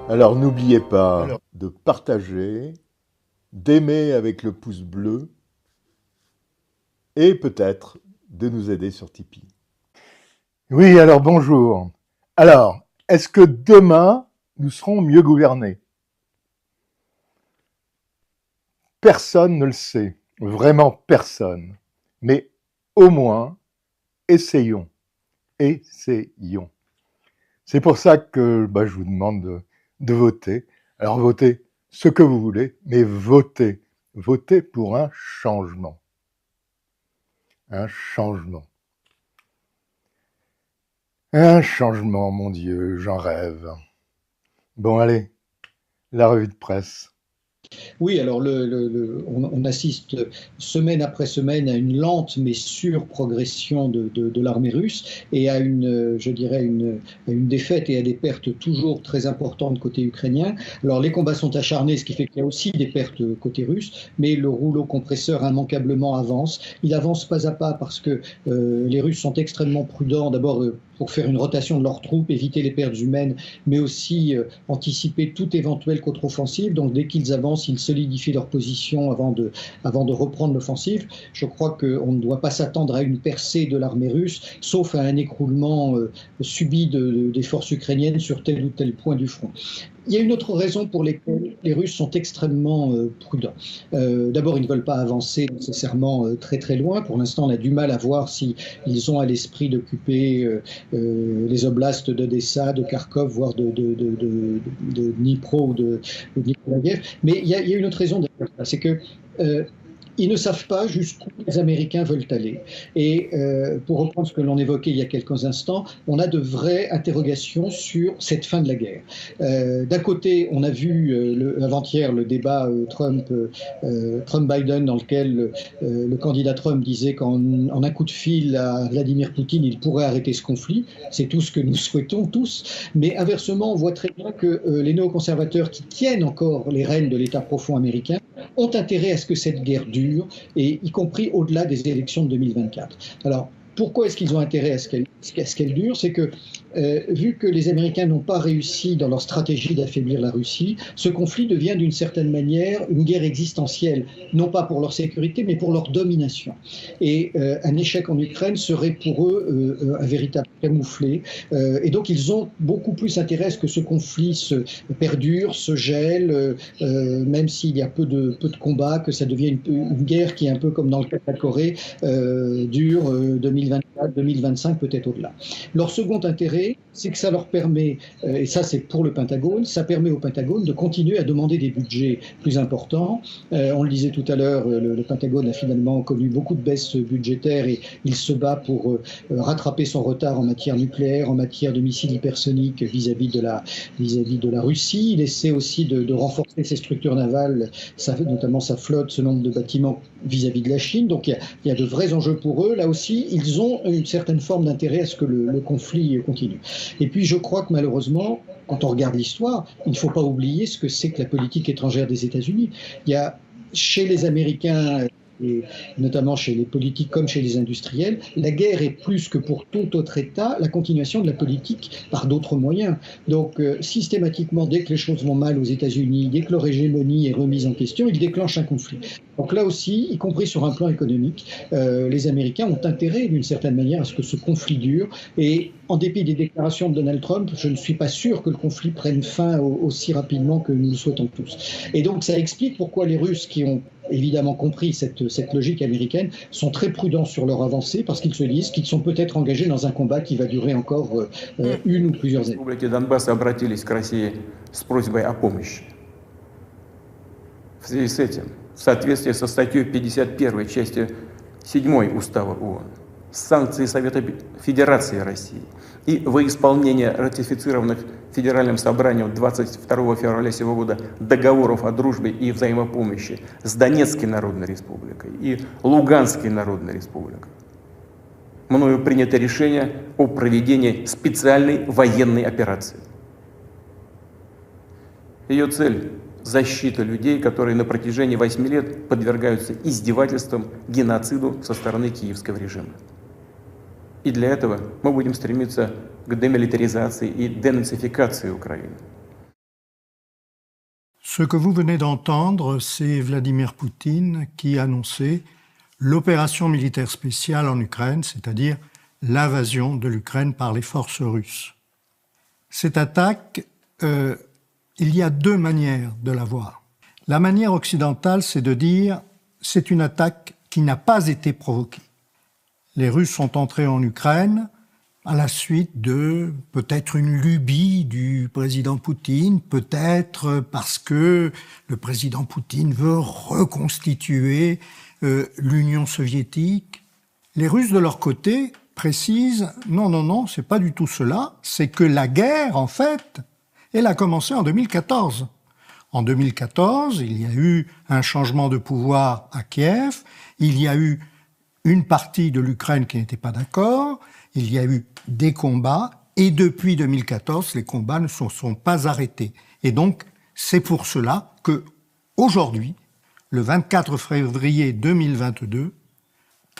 Alors n'oubliez pas de partager, d'aimer avec le pouce bleu et peut-être de nous aider sur Tipeee. Oui, alors bonjour. Alors, est-ce que demain, nous serons mieux gouvernés? Personne ne le sait, vraiment personne. Mais au moins, essayons. Essayons. C'est pour ça que je vous demande de voter. Alors votez ce que vous voulez, mais votez. Votez pour un changement. Un changement. Un changement, mon Dieu, j'en rêve. Bon, allez, la revue de presse. Oui, alors on assiste semaine après semaine à une lente mais sûre progression de l'armée russe et à je dirais, à une défaite et à des pertes toujours très importantes côté ukrainien. Alors les combats sont acharnés, ce qui fait qu'il y a aussi des pertes côté russe, mais le rouleau compresseur immanquablement avance. Il avance pas à pas parce que les Russes sont extrêmement prudents, d'abord pour faire une rotation de leurs troupes, éviter les pertes humaines, mais aussi anticiper toute éventuelle contre-offensive. Donc dès qu'ils avancent, ils solidifient leur position avant de reprendre l'offensive. Je crois qu'on ne doit pas s'attendre à une percée de l'armée russe, sauf à un écroulement subi des forces ukrainiennes sur tel ou tel point du front. Il y a une autre raison pour laquelle les Russes sont extrêmement prudents. D'abord, ils ne veulent pas avancer nécessairement très très loin. Pour l'instant, on a du mal à voir si ils ont à l'esprit d'occuper les oblasts d'Odessa, de Kharkov, voire de Dnipro ou de Nikolaïev. Mais il y a une autre raison derrière ça, c'est que ils ne savent pas jusqu'où les Américains veulent aller. Et pour reprendre ce que l'on évoquait il y a quelques instants, on a de vraies interrogations sur cette fin de la guerre. D'un côté, on a vu avant-hier le débat Trump-Biden dans lequel le candidat Trump disait qu'en un coup de fil à Vladimir Poutine, il pourrait arrêter ce conflit. C'est tout ce que nous souhaitons tous. Mais inversement, on voit très bien que les néoconservateurs qui tiennent encore les rênes de l'État profond américain ont intérêt à ce que cette guerre dure, et y compris au-delà des élections de 2024. Alors, pourquoi est-ce qu'ils ont intérêt à ce qu'elle dure? C'est que, vu que les Américains n'ont pas réussi dans leur stratégie d'affaiblir la Russie, ce conflit devient d'une certaine manière une guerre existentielle, non pas pour leur sécurité, mais pour leur domination. Et un échec en Ukraine serait pour eux un véritable camouflet. Et donc, ils ont beaucoup plus intérêt à ce que ce conflit se perdure, se gèle, même s'il y a peu de combats, que ça devienne une guerre qui est un peu comme dans le cas de la Corée, dure 2024, 2025, peut-être au-delà. Leur second intérêt, c'est que ça leur permet, et ça c'est pour le Pentagone, ça permet au Pentagone de continuer à demander des budgets plus importants. On le disait tout à l'heure, le Pentagone a finalement connu beaucoup de baisses budgétaires et il se bat pour rattraper son retard en matière nucléaire, en matière de missiles hypersoniques vis-à-vis de la Russie. Il essaie aussi de renforcer ses structures navales, notamment sa flotte, ce nombre de bâtiments vis-à-vis de la Chine. Donc il y a de vrais enjeux pour eux. Là aussi, ils ont une certaine forme d'intérêt à ce que le conflit continue. Et puis je crois que malheureusement, quand on regarde l'histoire, il ne faut pas oublier ce que c'est que la politique étrangère des États-Unis. Il y a chez les Américains, et notamment chez les politiques comme chez les industriels, la guerre est plus que pour tout autre État la continuation de la politique par d'autres moyens. Donc systématiquement, dès que les choses vont mal aux États-Unis, dès que leur hégémonie est remise en question, ils déclenchent un conflit. Donc là aussi, y compris sur un plan économique, les Américains ont intérêt d'une certaine manière à ce que ce conflit dure. Et en dépit des déclarations de Donald Trump, je ne suis pas sûr que le conflit prenne fin aussi rapidement que nous le souhaitons tous. Et donc ça explique pourquoi les Russes, qui ont évidemment compris cette logique américaine, sont très prudents sur leur avancée parce qu'ils se disent qu'ils sont peut-être engagés dans un combat qui va durer encore une ou plusieurs années. Республики Донбасс обратились к России с просьбой о помощи. В связи с этим, в соответствии со статьей 51 части 7 Устава ООН, санкции Совета Федерации России и во исполнение ратифицированных Федеральным собранием 22 февраля сего года договоров о дружбе и взаимопомощи с Донецкой Народной Республикой и Луганской Народной Республикой, мною принято решение о проведении специальной военной операции. Ее цель – защита людей, которые на протяжении 8 лет подвергаются издевательствам, геноциду со стороны киевского режима. И для этого мы будем стремиться к демилитаризации и денацификации Украины. Ce que vous venez d'entendre, c'est Vladimir Poutine qui annonçait l'opération militaire spéciale en Ukraine, c'est-à-dire l'invasion de l'Ukraine par les forces russes. Cette attaque, il y a deux manières de la voir. La manière occidentale, c'est de dire c'est une attaque qui n'a pas été provoquée. Les Russes sont entrés en Ukraine à la suite de peut-être une lubie du président Poutine, peut-être parce que le président Poutine veut reconstituer l'Union soviétique. Les Russes, de leur côté, précisent non, c'est pas du tout cela, c'est que la guerre, en fait, elle a commencé en 2014. En 2014, il y a eu un changement de pouvoir à Kiev, il y a eu une partie de l'Ukraine qui n'était pas d'accord, il y a eu des combats, et depuis 2014, les combats ne sont pas arrêtés. Et donc, c'est pour cela que, aujourd'hui, le 24 février 2022,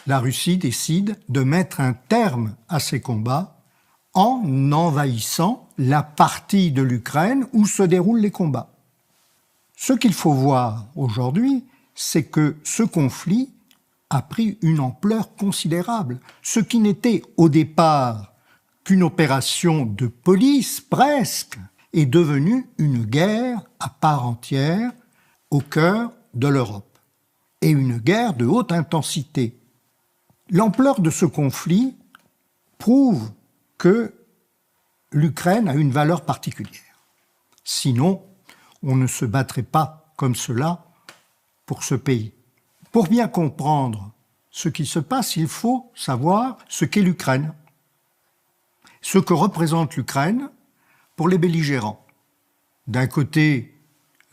la Russie décide de mettre un terme à ces combats en envahissant la partie de l'Ukraine où se déroulent les combats. Ce qu'il faut voir aujourd'hui, c'est que ce conflit a pris une ampleur considérable. Ce qui n'était au départ qu'une opération de police, presque, est devenu une guerre à part entière au cœur de l'Europe. Et une guerre de haute intensité. L'ampleur de ce conflit prouve que l'Ukraine a une valeur particulière. Sinon, on ne se battrait pas comme cela pour ce pays. Pour bien comprendre ce qui se passe, il faut savoir ce qu'est l'Ukraine, ce que représente l'Ukraine pour les belligérants. D'un côté,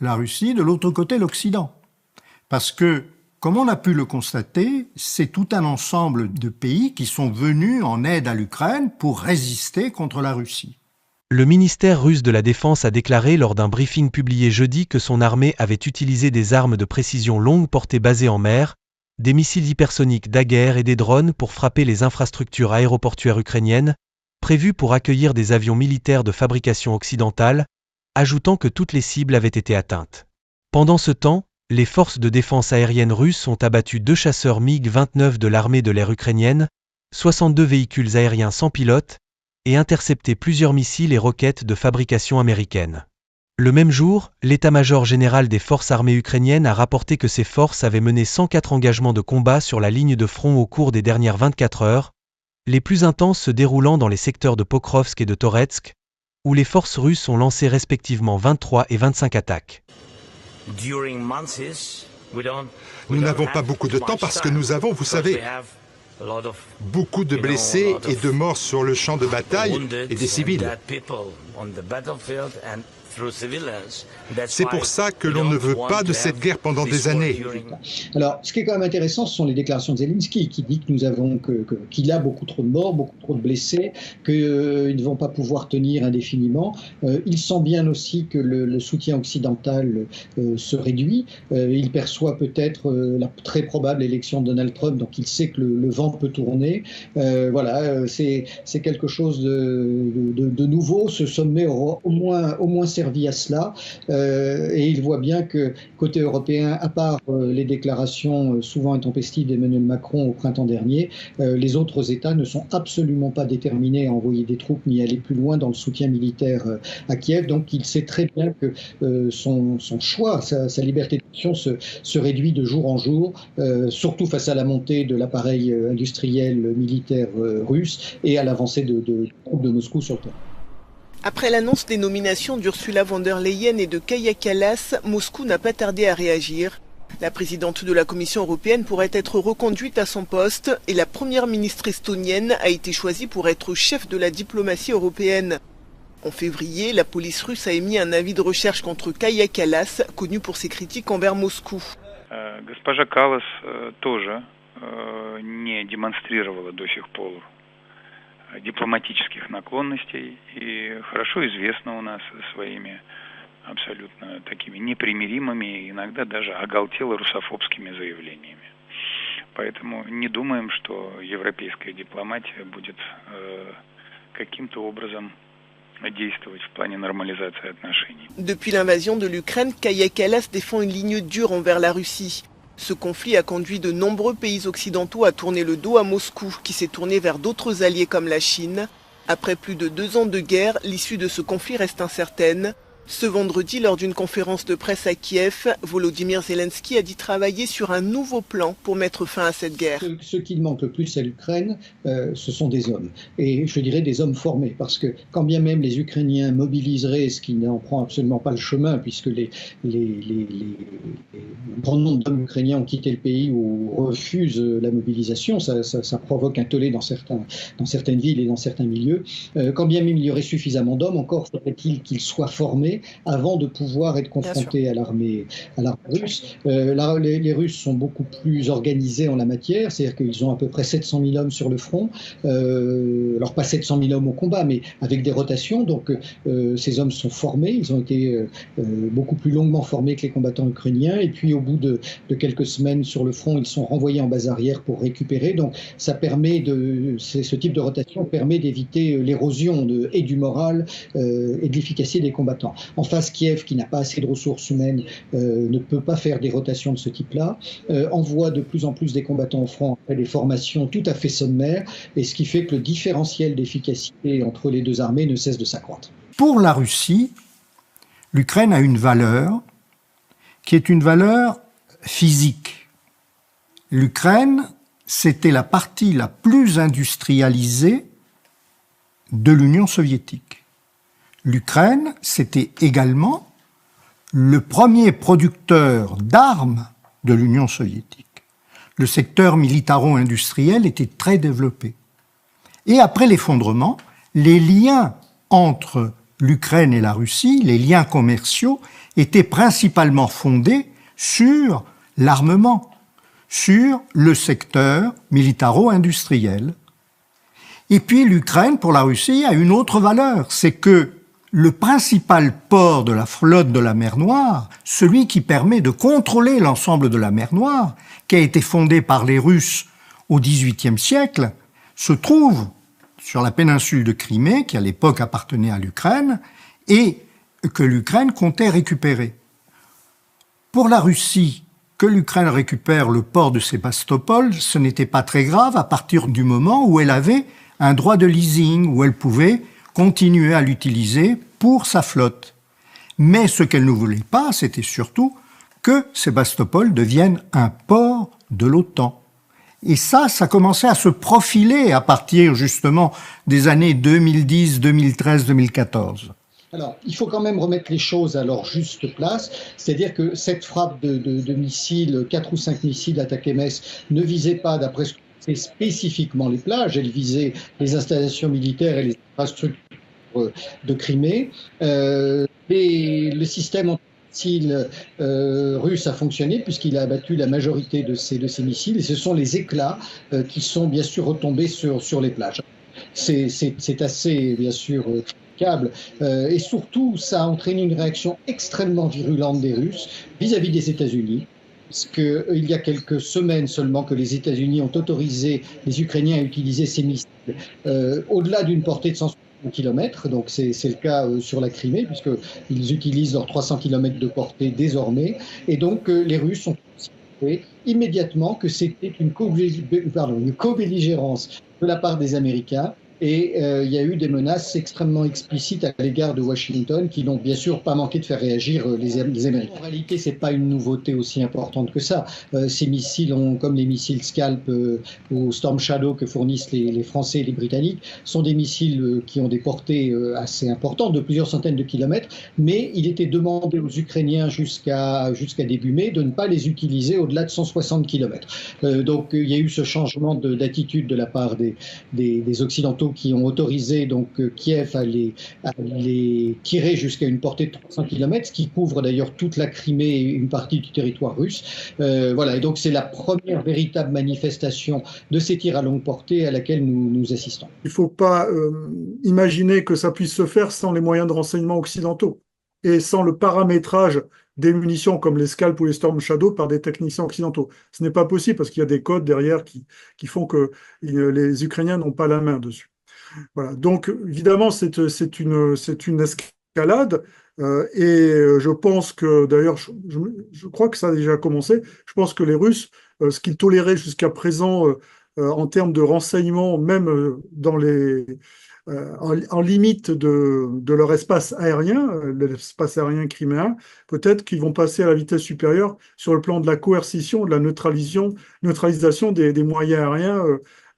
la Russie, de l'autre côté, l'Occident. Parce que, comme on a pu le constater, c'est tout un ensemble de pays qui sont venus en aide à l'Ukraine pour résister contre la Russie. Le ministère russe de la Défense a déclaré lors d'un briefing publié jeudi que son armée avait utilisé des armes de précision longue portée basées en mer, des missiles hypersoniques Daguerre et des drones pour frapper les infrastructures aéroportuaires ukrainiennes, prévues pour accueillir des avions militaires de fabrication occidentale, ajoutant que toutes les cibles avaient été atteintes. Pendant ce temps, les forces de défense aérienne russes ont abattu 2 chasseurs MiG-29 de l'armée de l'air ukrainienne, 62 véhicules aériens sans pilote, et intercepté plusieurs missiles et roquettes de fabrication américaine. Le même jour, l'état-major général des forces armées ukrainiennes a rapporté que ses forces avaient mené 104 engagements de combat sur la ligne de front au cours des dernières 24 heures, les plus intenses se déroulant dans les secteurs de Pokrovsk et de Toretsk, où les forces russes ont lancé respectivement 23 et 25 attaques. Nous n'avons pas beaucoup de temps parce que nous avons, vous savez, beaucoup de blessés et de morts sur le champ de bataille et des civils. C'est pour ça que l'on ne veut pas de cette guerre pendant des années. Alors, ce qui est quand même intéressant, ce sont les déclarations de Zelensky qui dit que qu'il a beaucoup trop de morts, beaucoup trop de blessés, qu'ils ne vont pas pouvoir tenir indéfiniment. Il sent bien aussi que le soutien occidental se réduit. Il perçoit peut-être la très probable élection de Donald Trump, donc il sait que le vent peut tourner. C'est quelque chose de nouveau. Ce sommet aura au moins servi à cela, et il voit bien que côté européen, à part les déclarations souvent intempestives d'Emmanuel Macron au printemps dernier, les autres États ne sont absolument pas déterminés à envoyer des troupes ni à aller plus loin dans le soutien militaire à Kiev. Donc il sait très bien que son choix, sa liberté d'action se réduit de jour en jour, surtout face à la montée de l'appareil industriel militaire russe et à l'avancée de troupes de Moscou sur le terrain. Après l'annonce des nominations d'Ursula von der Leyen et de Kaja Kallas, Moscou n'a pas tardé à réagir. La présidente de la Commission européenne pourrait être reconduite à son poste et la première ministre estonienne a été choisie pour être chef de la diplomatie européenne. En février, la police russe a émis un avis de recherche contre Kaja Kallas, connue pour ses critiques envers Moscou. Госпожа Каллас тоже не демонстрировала до сих пор дипломатических наклонностей и хорошо известна у нас своими абсолютно такими непримиримыми, иногда даже оголтело русофобскими заявлениями. Поэтому не думаем, что европейская дипломатия будет каким-то образом действовать в плане нормализации отношений. Depuis l'invasion de l'Ukraine, Kaja Kallas défend une ligne dure envers la Russie. Ce conflit a conduit de nombreux pays occidentaux à tourner le dos à Moscou, qui s'est tourné vers d'autres alliés comme la Chine. Après plus de 2 ans de guerre, l'issue de ce conflit reste incertaine. Ce vendredi, lors d'une conférence de presse à Kiev, Volodymyr Zelensky a dit travailler sur un nouveau plan pour mettre fin à cette guerre. Ce qui manque le plus à l'Ukraine, ce sont des hommes. Et je dirais des hommes formés, parce que quand bien même les Ukrainiens mobiliseraient, ce qui n'en prend absolument pas le chemin, puisque le grand nombre d'hommes ukrainiens ont quitté le pays ou refusent la mobilisation, ça provoque un tollé dans certaines villes et dans certains milieux. Quand bien même il y aurait suffisamment d'hommes, encore faudrait-il qu'ils soient formés avant de pouvoir être confrontés à l'armée russe. Les Russes sont beaucoup plus organisés en la matière, c'est-à-dire qu'ils ont à peu près 700 000 hommes sur le front, alors pas 700 000 hommes au combat, mais avec des rotations, donc ces hommes sont formés, ils ont été beaucoup plus longuement formés que les combattants ukrainiens, et puis au bout de quelques semaines sur le front, ils sont renvoyés en base arrière pour récupérer, donc ça permet ce type de rotation permet d'éviter l'érosion et du moral et de l'efficacité des combattants. En face, Kiev, qui n'a pas assez de ressources humaines, ne peut pas faire des rotations de ce type-là, envoie de plus en plus des combattants au front après des formations tout à fait sommaires, et ce qui fait que le différentiel d'efficacité entre les deux armées ne cesse de s'accroître. Pour la Russie, l'Ukraine a une valeur qui est une valeur physique. L'Ukraine, c'était la partie la plus industrialisée de l'Union soviétique. L'Ukraine, c'était également le premier producteur d'armes de l'Union soviétique. Le secteur militaro-industriel était très développé. Et après l'effondrement, les liens entre l'Ukraine et la Russie, les liens commerciaux, étaient principalement fondés sur l'armement, sur le secteur militaro-industriel. Et puis l'Ukraine, pour la Russie, a une autre valeur, c'est que le principal port de la flotte de la mer Noire, celui qui permet de contrôler l'ensemble de la mer Noire, qui a été fondé par les Russes au XVIIIe siècle, se trouve sur la péninsule de Crimée, qui à l'époque appartenait à l'Ukraine, et que l'Ukraine comptait récupérer. Pour la Russie, que l'Ukraine récupère le port de Sébastopol, ce n'était pas très grave à partir du moment où elle avait un droit de leasing, où elle pouvait continuer à l'utiliser pour sa flotte. Mais ce qu'elle ne voulait pas, c'était surtout que Sébastopol devienne un port de l'OTAN. Et ça commençait à se profiler à partir justement des années 2010, 2013, 2014. Alors, il faut quand même remettre les choses à leur juste place, c'est-à-dire que cette frappe de missiles, 4 ou 5 missiles d'attaque MS, ne visait pas, d'après ce que c'est spécifiquement les plages, elle visait les installations militaires et les infrastructures de Crimée. Le système anti-missile russe a fonctionné puisqu'il a abattu la majorité de ces missiles, et ce sont les éclats qui sont bien sûr retombés sur les plages. C'est assez, bien sûr, critiquable, et surtout, ça a entraîné une réaction extrêmement virulente des Russes vis-à-vis des États-Unis. Parce qu'il y a quelques semaines seulement que les États-Unis ont autorisé les Ukrainiens à utiliser ces missiles au-delà d'une portée de 160 km, donc c'est le cas sur la Crimée, puisqu'ils utilisent leurs 300 km de portée désormais, et donc les Russes ont considéré immédiatement que c'était une co-belligérance de la part des Américains. Et il y a eu des menaces extrêmement explicites à l'égard de Washington qui n'ont bien sûr pas manqué de faire réagir les Américains. En réalité, c'est pas une nouveauté aussi importante que ça. Ces missiles, comme les missiles Scalp ou Storm Shadow que fournissent les Français et les Britanniques, sont des missiles qui ont des portées assez importantes, de plusieurs centaines de kilomètres, mais il était demandé aux Ukrainiens jusqu'à début mai de ne pas les utiliser au-delà de 160 kilomètres. Donc il y a eu ce changement d'attitude de la part des Occidentaux qui ont autorisé donc Kiev à les tirer jusqu'à une portée de 300 km, ce qui couvre d'ailleurs toute la Crimée et une partie du territoire russe. Voilà, et donc c'est la première véritable manifestation de ces tirs à longue portée à laquelle nous assistons. Il ne faut pas imaginer que ça puisse se faire sans les moyens de renseignement occidentaux et sans le paramétrage des munitions comme les Scalp ou les Storm Shadow par des techniciens occidentaux. Ce n'est pas possible parce qu'il y a des codes derrière qui font que les Ukrainiens n'ont pas la main dessus. Voilà. Donc, évidemment, c'est une escalade. Et je pense que, d'ailleurs, je crois que ça a déjà commencé. Je pense que les Russes, ce qu'ils toléraient jusqu'à présent en termes de renseignements, même en limite de leur espace aérien, l'espace aérien criméen, peut-être qu'ils vont passer à la vitesse supérieure sur le plan de la coercition, de la neutralisation des moyens aériens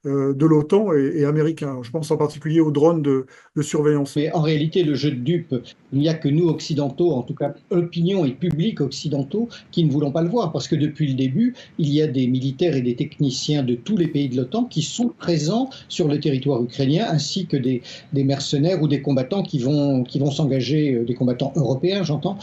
de l'OTAN et américains. Je pense en particulier aux drones de surveillance. Mais en réalité, le jeu de dupes, il n'y a que nous occidentaux, en tout cas opinion et public occidentaux, qui ne voulons pas le voir, parce que depuis le début, il y a des militaires et des techniciens de tous les pays de l'OTAN qui sont présents sur le territoire ukrainien, ainsi que des mercenaires ou des combattants qui vont s'engager, des combattants européens, j'entends,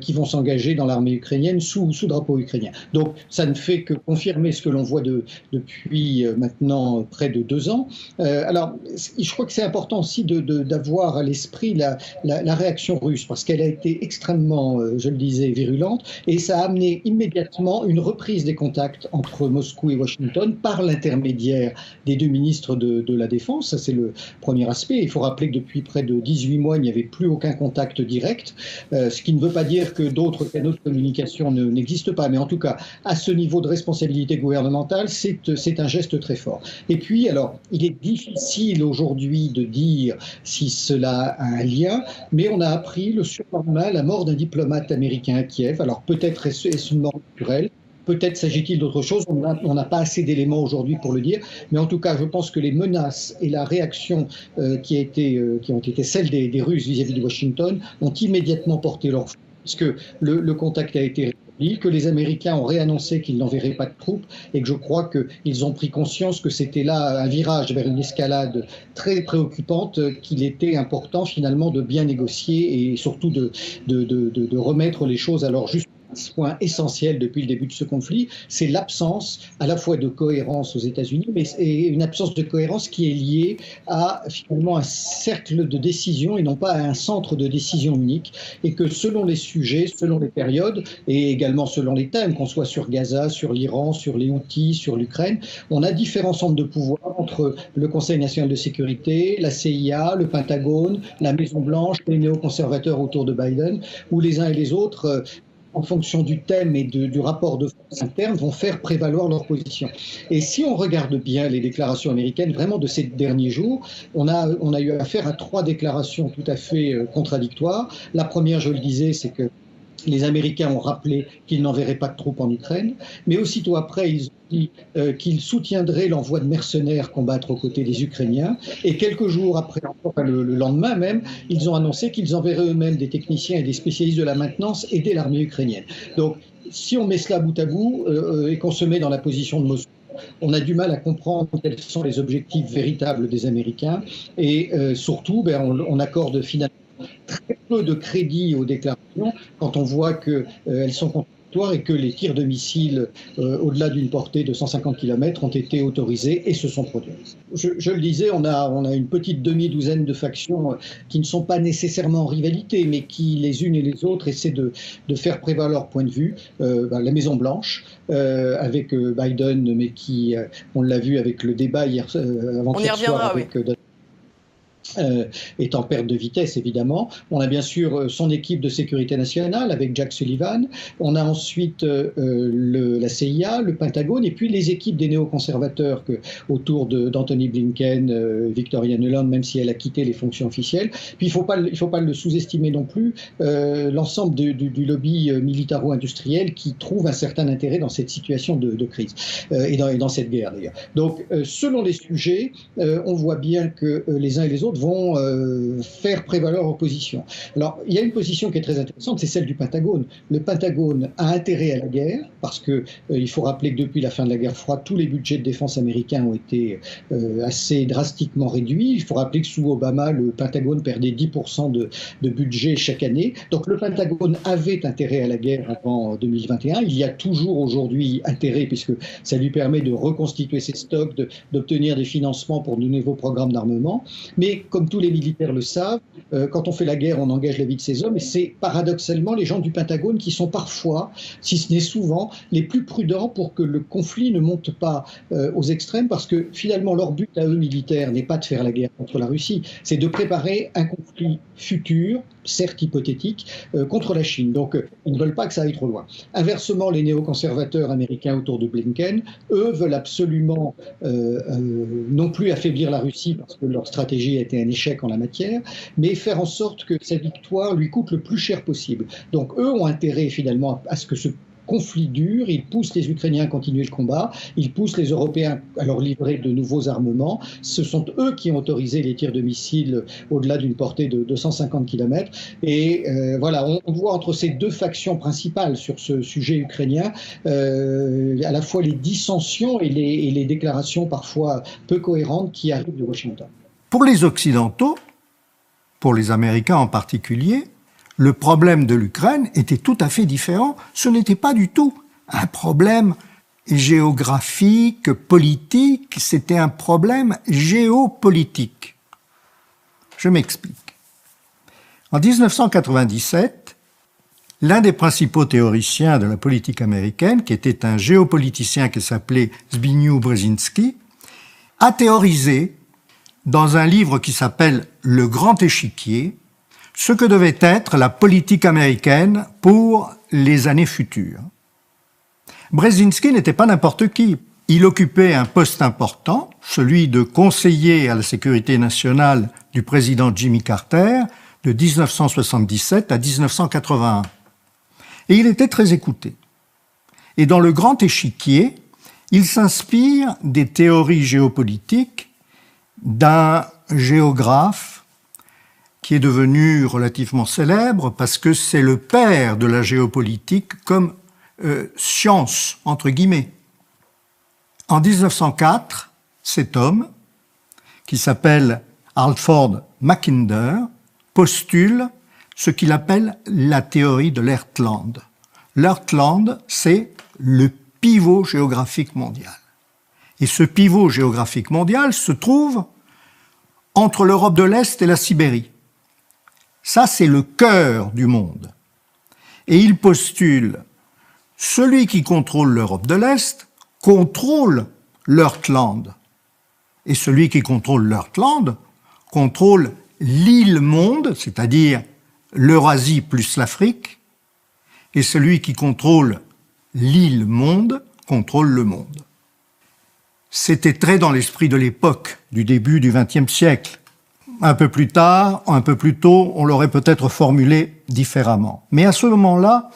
qui vont s'engager dans l'armée ukrainienne sous drapeau ukrainien. Donc ça ne fait que confirmer ce que l'on voit depuis maintenant près de 2 ans. Alors, je crois que c'est important aussi d'avoir à l'esprit la réaction russe, parce qu'elle a été extrêmement, je le disais, virulente, et ça a amené immédiatement une reprise des contacts entre Moscou et Washington par l'intermédiaire des 2 ministres de la Défense. Ça, c'est le premier aspect. Il faut rappeler que depuis près de 18 mois, il n'y avait plus aucun contact direct, ce qui ne veut pas dire que d'autres canaux de communication n'existent pas, mais en tout cas, à ce niveau de responsabilité gouvernementale, c'est un geste très fort. Et puis, alors, il est difficile aujourd'hui de dire si cela a un lien, mais on a appris le surlendemain la mort d'un diplomate américain à Kiev. Alors peut-être est-ce une mort naturelle, peut-être s'agit-il d'autre chose, on n'a pas assez d'éléments aujourd'hui pour le dire, mais en tout cas, je pense que les menaces et la réaction qui ont été celles des Russes vis-à-vis de Washington ont immédiatement porté leur fruit, puisque le contact a été rétabli, que les Américains ont réannoncé qu'ils n'enverraient pas de troupes, et que je crois qu'ils ont pris conscience que c'était là un virage vers une escalade très préoccupante, qu'il était important finalement de bien négocier et surtout de remettre les choses à leur juste. Ce point essentiel depuis le début de ce conflit, c'est l'absence à la fois de cohérence aux États-Unis, mais une absence de cohérence qui est liée à finalement un cercle de décision et non pas à un centre de décision unique, et que selon les sujets, selon les périodes et également selon les thèmes, qu'on soit sur Gaza, sur l'Iran, sur les Houthis, sur l'Ukraine, on a différents centres de pouvoir entre le Conseil national de sécurité, la CIA, le Pentagone, la Maison-Blanche, les néoconservateurs autour de Biden, où les uns et les autres en fonction du thème et du rapport de force interne, vont faire prévaloir leur position. Et si on regarde bien les déclarations américaines, vraiment de ces derniers jours, on a eu affaire à 3 déclarations tout à fait contradictoires. La première, je le disais, c'est que les Américains ont rappelé qu'ils n'enverraient pas de troupes en Ukraine, mais aussitôt après, ils ont dit qu'ils soutiendraient l'envoi de mercenaires combattre aux côtés des Ukrainiens. Et quelques jours après, enfin le lendemain même, ils ont annoncé qu'ils enverraient eux-mêmes des techniciens et des spécialistes de la maintenance aider l'armée ukrainienne. Donc, si on met cela bout à bout et qu'on se met dans la position de Moscou, on a du mal à comprendre quels sont les objectifs véritables des Américains. Et surtout, on accorde finalement très peu de crédit aux déclarations quand on voit qu'elles sont contradictoires et que les tirs de missiles au-delà d'une portée de 150 km ont été autorisés et se sont produits. Je le disais, on a une petite demi-douzaine de factions qui ne sont pas nécessairement en rivalité, mais qui, les unes et les autres, essaient de faire prévaloir leur point de vue. La Maison-Blanche, avec Biden, mais qui, on l'a vu avec le débat avant-hier soir avec est en perte de vitesse, évidemment. On a bien sûr son équipe de sécurité nationale avec Jack Sullivan. On a ensuite la CIA, le Pentagone, et puis les équipes des néoconservateurs autour d'Anthony Blinken, Victoria Nuland, même si elle a quitté les fonctions officielles. Puis il faut pas le sous-estimer non plus, l'ensemble du lobby militaro-industriel qui trouve un certain intérêt dans cette situation de crise et dans cette guerre d'ailleurs. Donc selon les sujets, on voit bien que les uns et les autres vont faire prévaloir leur position. Alors, il y a une position qui est très intéressante, c'est celle du Pentagone. Le Pentagone a intérêt à la guerre, parce que il faut rappeler que depuis la fin de la guerre froide, tous les budgets de défense américains ont été assez drastiquement réduits. Il faut rappeler que sous Obama, le Pentagone perdait 10% de budget chaque année. Donc, le Pentagone avait intérêt à la guerre avant 2021. Il y a toujours aujourd'hui intérêt, puisque ça lui permet de reconstituer ses stocks, d'obtenir des financements pour de nouveaux programmes d'armement. Mais comme tous les militaires le savent, quand on fait la guerre, on engage la vie de ses hommes, et c'est paradoxalement les gens du Pentagone qui sont parfois, si ce n'est souvent, les plus prudents pour que le conflit ne monte pas aux extrêmes, parce que finalement leur but à eux militaires n'est pas de faire la guerre contre la Russie, c'est de préparer un conflit futur, certes hypothétique, contre la Chine. Donc ils ne veulent pas que ça aille trop loin. Inversement, les néoconservateurs américains autour de Blinken, eux, veulent absolument non plus affaiblir la Russie, parce que leur stratégie a été un échec en la matière, mais faire en sorte que sa victoire lui coûte le plus cher possible. Donc eux ont intérêt finalement à ce que ce conflit dure, ils poussent les Ukrainiens à continuer le combat, ils poussent les Européens à leur livrer de nouveaux armements. Ce sont eux qui ont autorisé les tirs de missiles au-delà d'une portée de 250 km. Et voilà, on voit entre ces deux factions principales sur ce sujet ukrainien à la fois les dissensions et les déclarations parfois peu cohérentes qui arrivent de Washington. Pour les Occidentaux, pour les Américains en particulier, le problème de l'Ukraine était tout à fait différent. Ce n'était pas du tout un problème géographique, politique, c'était un problème géopolitique. Je m'explique. En 1997, l'un des principaux théoriciens de la politique américaine, qui était un géopoliticien qui s'appelait Zbigniew Brzezinski, a théorisé dans un livre qui s'appelle « Le Grand Échiquier », ce que devait être la politique américaine pour les années futures. Brzezinski n'était pas n'importe qui. Il occupait un poste important, celui de conseiller à la sécurité nationale du président Jimmy Carter de 1977 à 1981. Et il était très écouté. Et dans le Grand Échiquier, il s'inspire des théories géopolitiques d'un géographe qui est devenu relativement célèbre parce que c'est le père de la géopolitique comme science, entre guillemets. En 1904, cet homme, qui s'appelle Halford Mackinder, postule ce qu'il appelle la théorie de l'Heartland. L'Heartland, c'est le pivot géographique mondial. Et ce pivot géographique mondial se trouve entre l'Europe de l'Est et la Sibérie. Ça, c'est le cœur du monde. Et il postule, celui qui contrôle l'Europe de l'Est contrôle l'Heartland. Et celui qui contrôle l'Heartland contrôle l'île-monde, c'est-à-dire l'Eurasie plus l'Afrique. Et celui qui contrôle l'île-monde contrôle le monde. C'était très dans l'esprit de l'époque, du début du XXe siècle. Un peu plus tard, un peu plus tôt, on l'aurait peut-être formulé différemment. Mais à ce moment-là,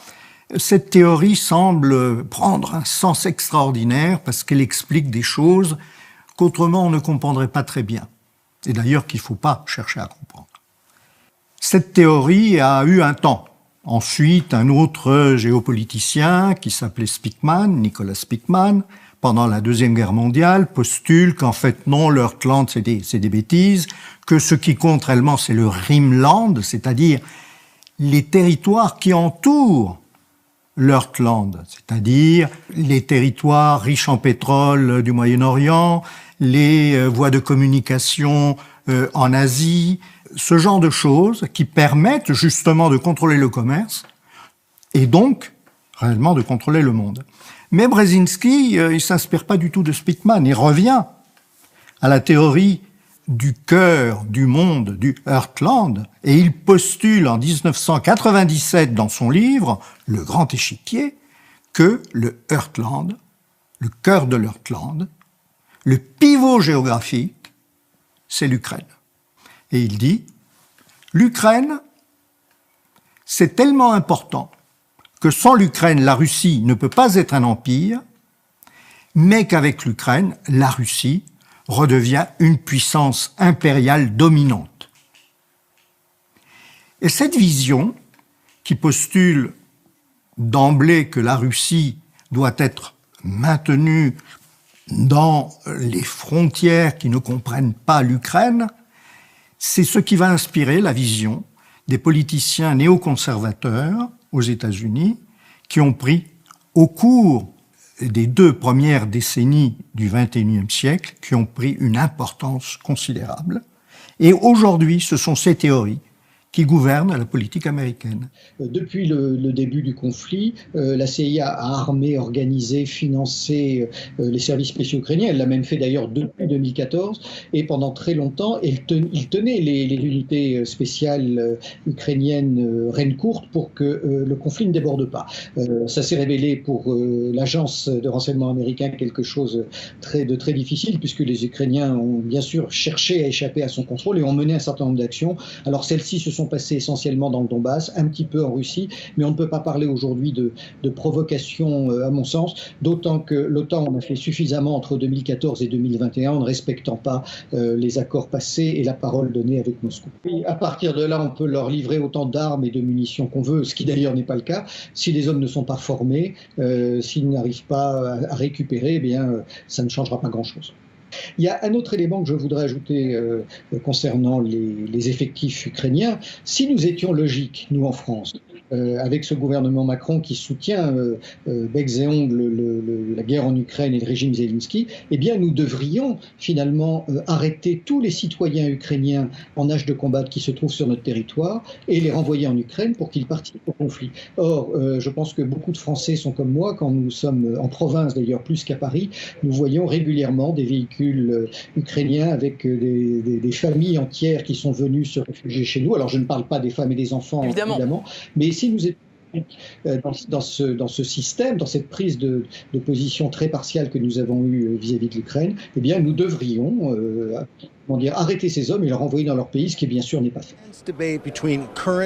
cette théorie semble prendre un sens extraordinaire parce qu'elle explique des choses qu'autrement on ne comprendrait pas très bien. Et d'ailleurs qu'il ne faut pas chercher à comprendre. Cette théorie a eu un temps. Ensuite, un autre géopoliticien qui s'appelait Spykman, Nicholas Spykman, pendant la Deuxième Guerre mondiale, postule qu'en fait, non, l'Heartland, c'est des bêtises, que ce qui compte réellement, c'est le Rimland, c'est-à-dire les territoires qui entourent l'Heartland, c'est-à-dire les territoires riches en pétrole du Moyen-Orient, les voies de communication en Asie, ce genre de choses qui permettent justement de contrôler le commerce et donc réellement de contrôler le monde. Mais Brzezinski, il s'inspire pas du tout de Spykman, il revient à la théorie du cœur du monde, du Heartland, et il postule en 1997 dans son livre, Le Grand Échiquier, que le Heartland, le cœur de l'Heartland, le pivot géographique, c'est l'Ukraine. Et il dit, l'Ukraine, c'est tellement important que sans l'Ukraine, la Russie ne peut pas être un empire, mais qu'avec l'Ukraine, la Russie redevient une puissance impériale dominante. Et cette vision, qui postule d'emblée que la Russie doit être maintenue dans les frontières qui ne comprennent pas l'Ukraine, c'est ce qui va inspirer la vision des politiciens néoconservateurs aux États-Unis qui ont pris au cours des 2 premières décennies du XXIe siècle, qui ont pris une importance considérable Et aujourd'hui, ce sont ces théories qui gouvernent la politique américaine. Depuis le début du conflit, la CIA a armé, organisé, financé les services spéciaux ukrainiens. Elle l'a même fait d'ailleurs depuis 2014. Et pendant très longtemps, il tenait les unités spéciales ukrainiennes reines courtes pour que le conflit ne déborde pas. Ça s'est révélé pour l'agence de renseignement américain quelque chose de très difficile, puisque les Ukrainiens ont bien sûr cherché à échapper à son contrôle et ont mené un certain nombre d'actions. Alors celles-ci se sont passées essentiellement dans le Donbass, un petit peu en Russie, mais on ne peut pas parler aujourd'hui de provocation, à mon sens, d'autant que l'OTAN en a fait suffisamment entre 2014 et 2021 en ne respectant pas les accords passés et la parole donnée avec Moscou. Et à partir de là, on peut leur livrer autant d'armes et de munitions qu'on veut, ce qui d'ailleurs n'est pas le cas. Si les hommes ne sont pas formés, s'ils n'arrivent pas à récupérer, eh bien, ça ne changera pas grand-chose. Il y a un autre élément que je voudrais ajouter concernant les effectifs ukrainiens. Si nous étions logiques, nous en France, avec ce gouvernement Macron qui soutient becs et ongles la guerre en Ukraine et le régime Zelensky, eh bien nous devrions finalement arrêter tous les citoyens ukrainiens en âge de combattre qui se trouvent sur notre territoire et les renvoyer en Ukraine pour qu'ils participent au conflit. Or, je pense que beaucoup de Français sont comme moi, quand nous sommes en province d'ailleurs plus qu'à Paris, nous voyons régulièrement des véhicules ukrainiens avec des familles entières qui sont venues se réfugier chez nous. Alors je ne parle pas des femmes et des enfants, évidemment, mais si nous étions dans ce système, dans cette prise de position très partiale que nous avons eue vis-à-vis de l'Ukraine, eh bien nous devrions arrêter ces hommes et les renvoyer dans leur pays, ce qui bien sûr n'est pas fait.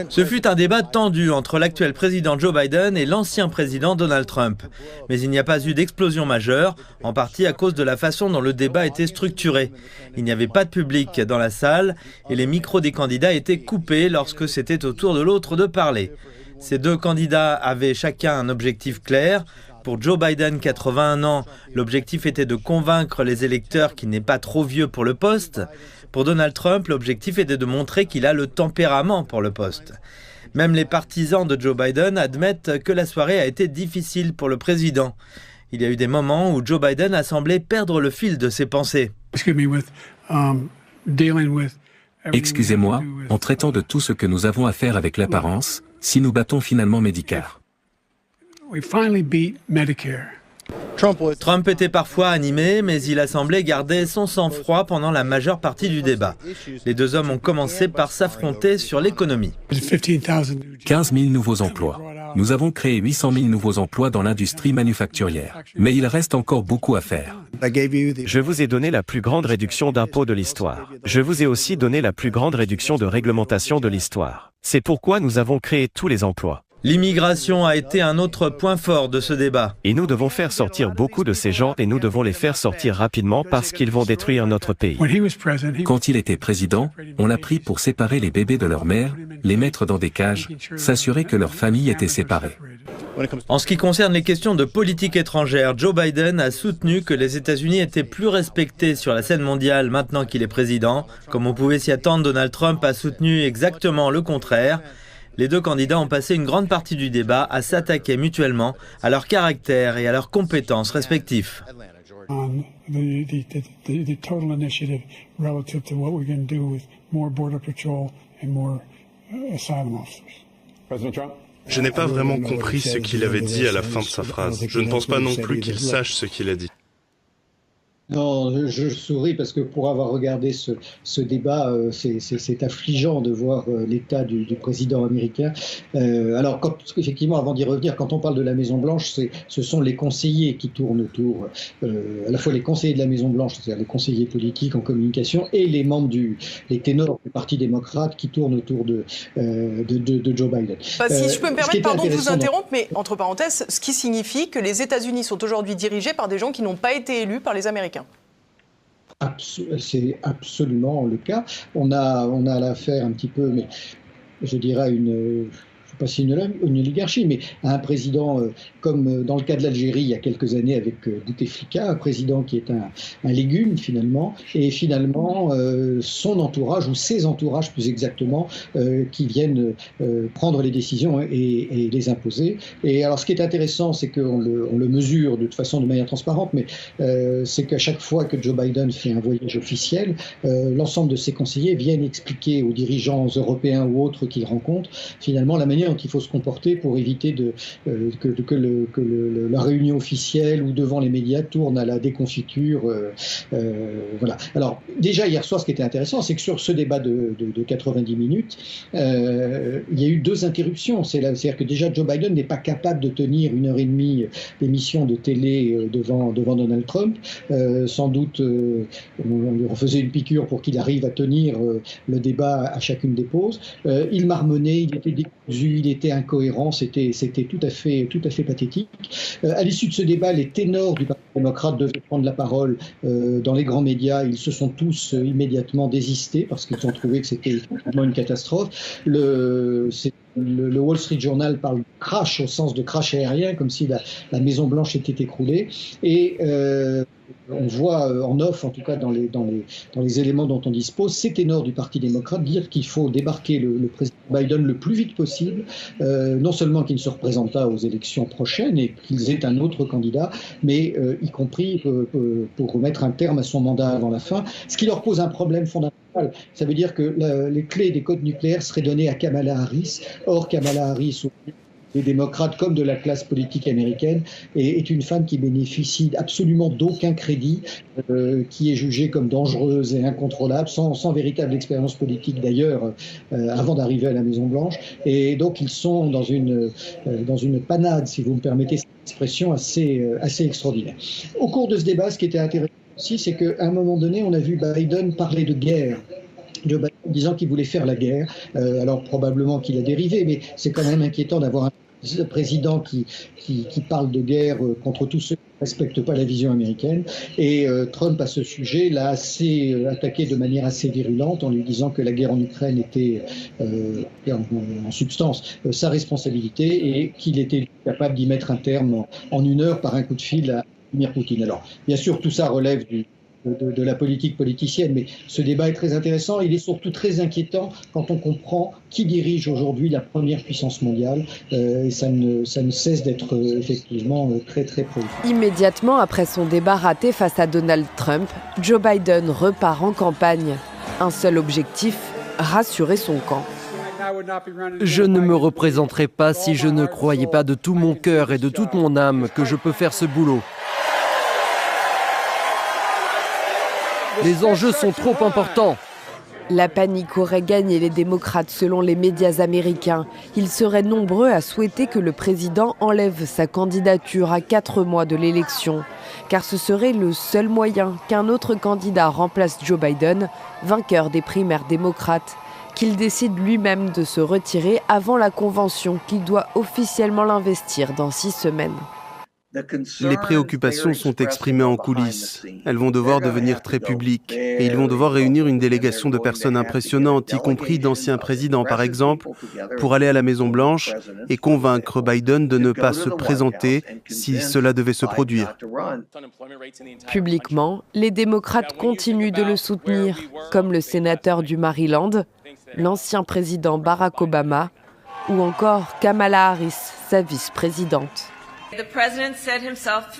Ce fut un débat tendu entre l'actuel président Joe Biden et l'ancien président Donald Trump. Mais il n'y a pas eu d'explosion majeure, en partie à cause de la façon dont le débat était structuré. Il n'y avait pas de public dans la salle et les micros des candidats étaient coupés lorsque c'était au tour de l'autre de parler. Ces deux candidats avaient chacun un objectif clair. Pour Joe Biden, 81 ans, l'objectif était de convaincre les électeurs qu'il n'est pas trop vieux pour le poste. Pour Donald Trump, l'objectif était de montrer qu'il a le tempérament pour le poste. Même les partisans de Joe Biden admettent que la soirée a été difficile pour le président. Il y a eu des moments où Joe Biden a semblé perdre le fil de ses pensées. Excusez-moi, en traitant de tout ce que nous avons à faire avec l'apparence, si nous battons finalement Medicare. Trump était parfois animé, mais il a semblé garder son sang-froid pendant la majeure partie du débat. Les deux hommes ont commencé par s'affronter sur l'économie. 15 000 nouveaux emplois. Nous avons créé 800 000 nouveaux emplois dans l'industrie manufacturière. Mais il reste encore beaucoup à faire. Je vous ai donné la plus grande réduction d'impôts de l'histoire. Je vous ai aussi donné la plus grande réduction de réglementation de l'histoire. C'est pourquoi nous avons créé tous les emplois. L'immigration a été un autre point fort de ce débat. Et nous devons faire sortir beaucoup de ces gens et nous devons les faire sortir rapidement parce qu'ils vont détruire notre pays. Quand il était président, on l'a pris pour séparer les bébés de leur mère, les mettre dans des cages, s'assurer que leurs familles étaient séparées. En ce qui concerne les questions de politique étrangère, Joe Biden a soutenu que les États-Unis étaient plus respectés sur la scène mondiale maintenant qu'il est président. Comme on pouvait s'y attendre, Donald Trump a soutenu exactement le contraire. Les deux candidats ont passé une grande partie du débat à s'attaquer mutuellement à leur caractère et à leurs compétences respectives. Je n'ai pas vraiment compris ce qu'il avait dit à la fin de sa phrase. Je ne pense pas non plus qu'il sache ce qu'il a dit. Non, je souris parce que pour avoir regardé ce débat, c'est affligeant de voir l'état du président américain. Alors, effectivement, avant d'y revenir, quand on parle de la Maison-Blanche, ce sont les conseillers qui tournent autour, à la fois les conseillers de la Maison-Blanche, c'est-à-dire les conseillers politiques en communication, et les membres les ténors du Parti démocrate qui tournent autour de Joe Biden. Si je peux me permettre, pardon de vous interrompre, mais entre parenthèses, ce qui signifie que les États-Unis sont aujourd'hui dirigés par des gens qui n'ont pas été élus par les Américains. C'est absolument le cas. On a l'affaire un petit peu, mais je dirais faut pas citer une oligarchie, mais à un président comme dans le cas de l'Algérie il y a quelques années avec Bouteflika, un président qui est un légume finalement, et finalement son entourage, ou ses entourages plus exactement, qui viennent prendre les décisions et les imposer. Et alors ce qui est intéressant, c'est qu'on le mesure de toute façon de manière transparente, mais c'est qu'à chaque fois que Joe Biden fait un voyage officiel, l'ensemble de ses conseillers viennent expliquer aux dirigeants européens ou autres qu'ils rencontrent finalement la manière dont il faut se comporter pour éviter que la réunion officielle ou devant les médias tourne à la déconfiture. Voilà. Alors déjà hier soir, ce qui était intéressant, c'est que sur ce débat de 90 minutes, il y a eu 2 interruptions. C'est-à-dire que déjà Joe Biden n'est pas capable de tenir 1h30 d'émission de télé devant Donald Trump. Sans doute, on lui refaisait une piqûre pour qu'il arrive à tenir le débat à chacune des pauses. Il marmonnait, il était décousu, il était incohérent, c'était tout à fait pathétique. À l'issue de ce débat, les ténors du Parti démocrate devaient prendre la parole dans les grands médias. Ils se sont tous immédiatement désistés parce qu'ils ont trouvé que c'était vraiment une catastrophe. Le Wall Street Journal parle de crash au sens de crash aérien, comme si la Maison Blanche était écroulée. Et on voit en off, en tout cas dans les éléments dont on dispose, ces ténors du Parti démocrate dire qu'il faut débarquer le président Biden le plus vite possible, non seulement qu'il ne se représente pas aux élections prochaines et qu'ils aient un autre candidat, mais y compris pour mettre un terme à son mandat avant la fin, ce qui leur pose un problème fondamental. Ça veut dire que les clés des codes nucléaires seraient données à Kamala Harris. Or, Kamala Harris, des démocrates comme de la classe politique américaine, est une femme qui bénéficie absolument d'aucun crédit, qui est jugée comme dangereuse et incontrôlable, sans véritable expérience politique d'ailleurs, avant d'arriver à la Maison-Blanche. Et donc ils sont dans une panade, si vous me permettez cette expression, assez extraordinaire. Au cours de ce débat, ce qui était intéressant aussi, c'est qu'à un moment donné, on a vu Biden parler de guerre. Joe Biden disant qu'il voulait faire la guerre. Alors probablement qu'il a dérivé, mais c'est quand même inquiétant d'avoir un président qui parle de guerre contre tous ceux qui ne respectent pas la vision américaine. Et Trump, à ce sujet, l'a attaqué de manière assez virulente en lui disant que la guerre en Ukraine était en substance sa responsabilité et qu'il était capable d'y mettre un terme en 1 heure par un coup de fil à Vladimir Poutine. Alors, bien sûr, tout ça relève de la politique politicienne, mais ce débat est très intéressant. Il est surtout très inquiétant quand on comprend qui dirige aujourd'hui la première puissance mondiale, et ça ne cesse d'être effectivement très très préoccupant. Immédiatement après son débat raté face à Donald Trump, Joe Biden repart en campagne. Un seul objectif, rassurer son camp. Je ne me représenterai pas si je ne croyais pas de tout mon cœur et de toute mon âme que je peux faire ce boulot. Les enjeux sont trop importants. La panique aurait gagné les démocrates selon les médias américains. Ils seraient nombreux à souhaiter que le président enlève sa candidature à 4 mois de l'élection. Car ce serait le seul moyen qu'un autre candidat remplace Joe Biden, vainqueur des primaires démocrates. Qu'il décide lui-même de se retirer avant la convention qu'il doit officiellement l'investir dans 6 semaines. Les préoccupations sont exprimées en coulisses. Elles vont devoir devenir très publiques. Et ils vont devoir réunir une délégation de personnes impressionnantes, y compris d'anciens présidents, par exemple, pour aller à la Maison-Blanche et convaincre Biden de ne pas se présenter si cela devait se produire. Publiquement, les démocrates continuent de le soutenir, comme le sénateur du Maryland, l'ancien président Barack Obama, ou encore Kamala Harris, sa vice-présidente.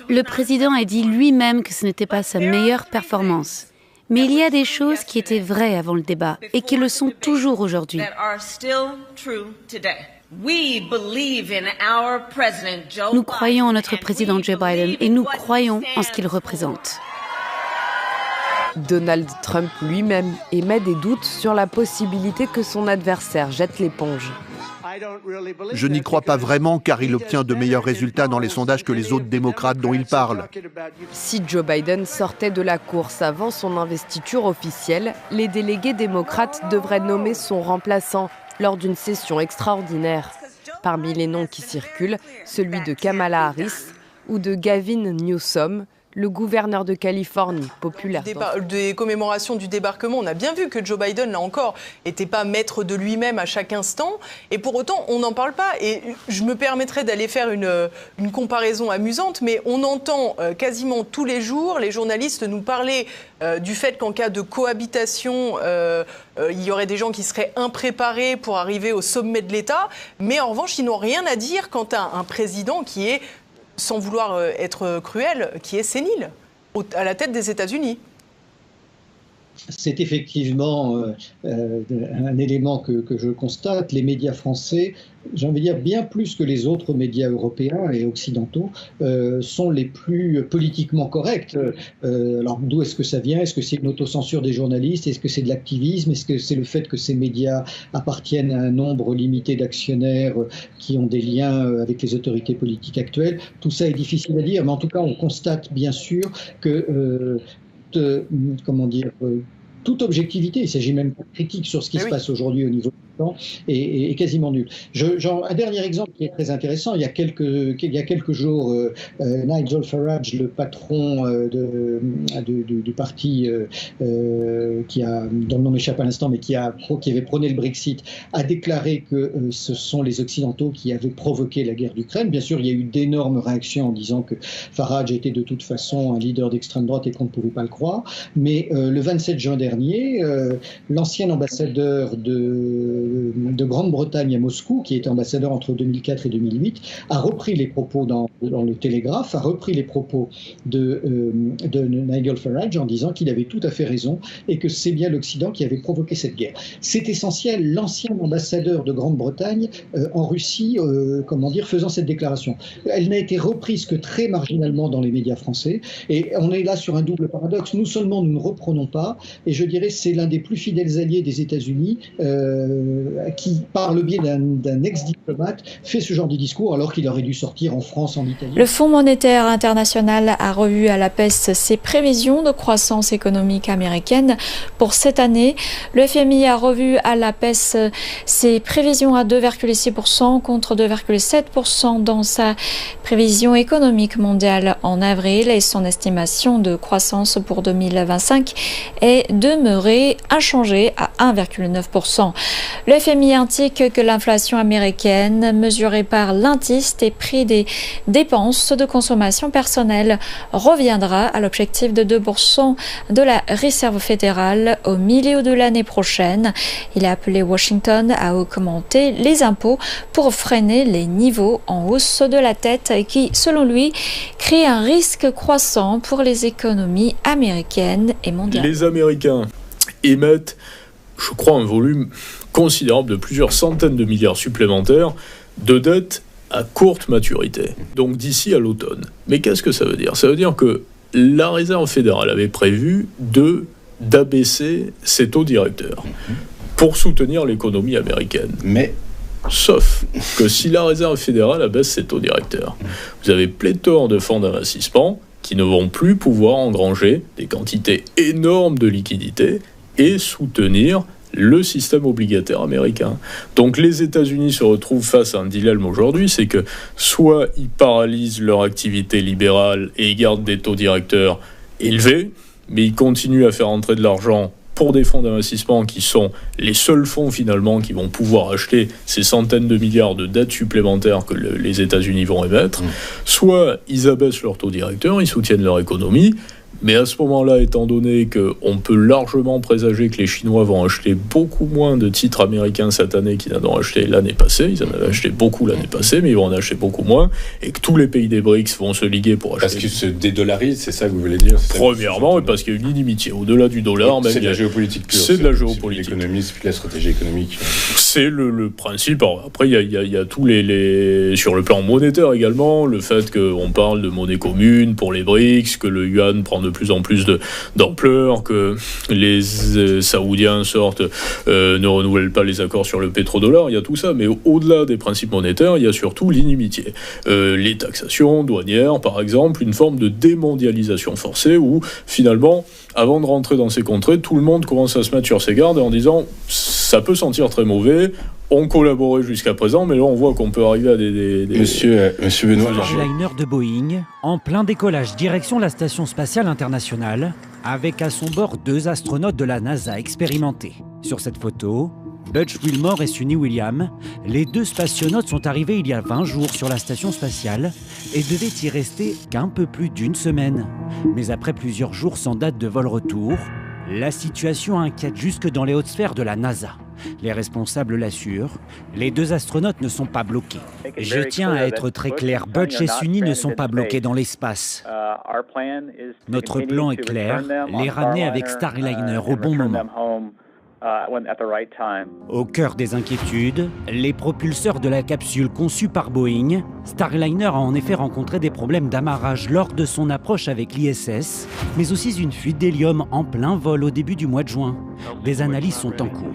Le président a dit lui-même que ce n'était pas sa meilleure performance. Mais il y a des choses qui étaient vraies avant le débat et qui le sont toujours aujourd'hui. Nous croyons en notre président Joe Biden et nous croyons en ce qu'il représente. Donald Trump lui-même émet des doutes sur la possibilité que son adversaire jette l'éponge. Je n'y crois pas vraiment car il obtient de meilleurs résultats dans les sondages que les autres démocrates dont il parle. Si Joe Biden sortait de la course avant son investiture officielle, les délégués démocrates devraient nommer son remplaçant lors d'une session extraordinaire. Parmi les noms qui circulent, celui de Kamala Harris ou de Gavin Newsom, Le gouverneur de Californie, populaire. Des commémorations du débarquement, on a bien vu que Joe Biden, là encore, n'était pas maître de lui-même à chaque instant. Et pour autant, on n'en parle pas. Et je me permettrai d'aller faire une comparaison amusante, mais on entend quasiment tous les jours les journalistes nous parler du fait qu'en cas de cohabitation, il y aurait des gens qui seraient impréparés pour arriver au sommet de l'État. Mais en revanche, ils n'ont rien à dire quant à un président qui est, sans vouloir être cruel, qui est sénile, à la tête des États-Unis. C'est effectivement un élément que je constate. Les médias français, j'ai envie de dire bien plus que les autres médias européens et occidentaux, sont les plus politiquement corrects. Alors d'où est-ce que ça vient? Est-ce que c'est une autocensure des journalistes? Est-ce que c'est de l'activisme? Est-ce que c'est le fait que ces médias appartiennent à un nombre limité d'actionnaires qui ont des liens avec les autorités politiques actuelles? Tout ça est difficile à dire, mais en tout cas on constate bien sûr que toute objectivité, il ne s'agit même pas de critique sur ce qui se passe aujourd'hui au niveau du temps, est quasiment nulle. Un dernier exemple qui est très intéressant, il y a quelques jours, Nigel Farage, le patron du parti dont le nom m'échappe à l'instant, mais qui avait prôné le Brexit, a déclaré que ce sont les Occidentaux qui avaient provoqué la guerre d'Ukraine. Bien sûr, il y a eu d'énormes réactions en disant que Farage était de toute façon un leader d'extrême droite et qu'on ne pouvait pas le croire. Mais le 27 juin dernier, l'ancien ambassadeur de Grande-Bretagne à Moscou, qui était ambassadeur entre 2004 et 2008, a repris les propos dans le Télégraphe, a repris les propos de Nigel Farage en disant qu'il avait tout à fait raison et que c'est bien l'Occident qui avait provoqué cette guerre. C'est essentiel, l'ancien ambassadeur de Grande-Bretagne en Russie, faisant cette déclaration. Elle n'a été reprise que très marginalement dans les médias français et on est là sur un double paradoxe. Nous seulement, nous ne reprenons pas, et je dirais c'est l'un des plus fidèles alliés des États-Unis qui, par le biais d'un ex-diplomate, fait ce genre de discours alors qu'il aurait dû sortir en France, en Italie. Le Fonds monétaire international a revu à la baisse ses prévisions de croissance économique américaine pour cette année. Le FMI a revu à la baisse ses prévisions à 2,6% contre 2,7% dans sa prévision économique mondiale en avril, et son estimation de croissance pour 2025 est demeurée inchangée à 1,9%. Le FMI indique que l'inflation américaine, mesurée par l'indice des prix des dépenses de consommation personnelle, reviendra à l'objectif de 2% de la Réserve fédérale au milieu de l'année prochaine. Il a appelé Washington à augmenter les impôts pour freiner les niveaux en hausse de la dette qui, selon lui, crée un risque croissant pour les économies américaines et mondiales. Les Américains émettent, je crois, un volume considérable de plusieurs centaines de milliards supplémentaires de dettes à courte maturité, donc d'ici à l'automne. Mais qu'est-ce que ça veut dire? Ça veut dire que la Réserve fédérale avait prévu d'abaisser ses taux directeurs pour soutenir l'économie américaine. Sauf que si la Réserve fédérale abaisse ses taux directeurs, vous avez pléthore de fonds d'investissement qui ne vont plus pouvoir engranger des quantités énormes de liquidités et soutenir le système obligataire américain. Donc les États-Unis se retrouvent face à un dilemme aujourd'hui, c'est que soit ils paralysent leur activité libérale et ils gardent des taux directeurs élevés, mais ils continuent à faire entrer de l'argent pour des fonds d'investissement qui sont les seuls fonds finalement qui vont pouvoir acheter ces centaines de milliards de dettes supplémentaires que les États-Unis vont émettre, soit ils abaissent leur taux directeur, ils soutiennent leur économie. Mais à ce moment-là, étant donné qu'on peut largement présager que les Chinois vont acheter beaucoup moins de titres américains cette année qu'ils n'en ont acheté l'année passée, ils en avaient acheté beaucoup l'année passée, mais ils vont en acheter beaucoup moins, et que tous les pays des BRICS vont se liguer pour acheter... Parce qu'ils se dédollarisent, c'est ça que vous voulez dire? Premièrement, parce qu'il y a une inimitié. Au-delà du dollar... C'est de la géopolitique pure. C'est de la géopolitique. L'économie, c'est plus la stratégie économique. C'est le principe. Alors, après, il y a tous les... Sur le plan monétaire également, le fait qu'on parle de monnaie commune pour les BRICS, que le yuan prend de plus en plus d'ampleur, que les Saoudiens ne renouvellent pas les accords sur le pétrodollar, il y a tout ça, mais au-delà des principes monétaires, il y a surtout l'inimitié. Les taxations douanières, par exemple, une forme de démondialisation forcée où, finalement, avant de rentrer dans ces contrées, tout le monde commence à se mettre sur ses gardes en disant « ça peut sentir très mauvais ». ont collaboré jusqu'à présent, mais là on voit qu'on peut arriver à des... Monsieur Benoît, Starliner de Boeing, en plein décollage direction la Station spatiale internationale, avec à son bord 2 astronautes de la NASA expérimentés. Sur cette photo, Butch Wilmore et Suni Williams, les 2 spationautes sont arrivés il y a 20 jours sur la station spatiale et devaient y rester qu'un peu plus d'1 semaine. Mais après plusieurs jours sans date de vol retour, la situation inquiète jusque dans les hautes sphères de la NASA. Les responsables l'assurent, les 2 astronautes ne sont pas bloqués. Je tiens à être très clair, Butch et Suni ne sont pas bloqués dans l'espace. Notre plan est clair, les ramener avec Starliner au bon moment. Au cœur des inquiétudes, les propulseurs de la capsule conçue par Boeing, Starliner a en effet rencontré des problèmes d'amarrage lors de son approche avec l'ISS, mais aussi une fuite d'hélium en plein vol au début du mois de juin. Des analyses sont en cours.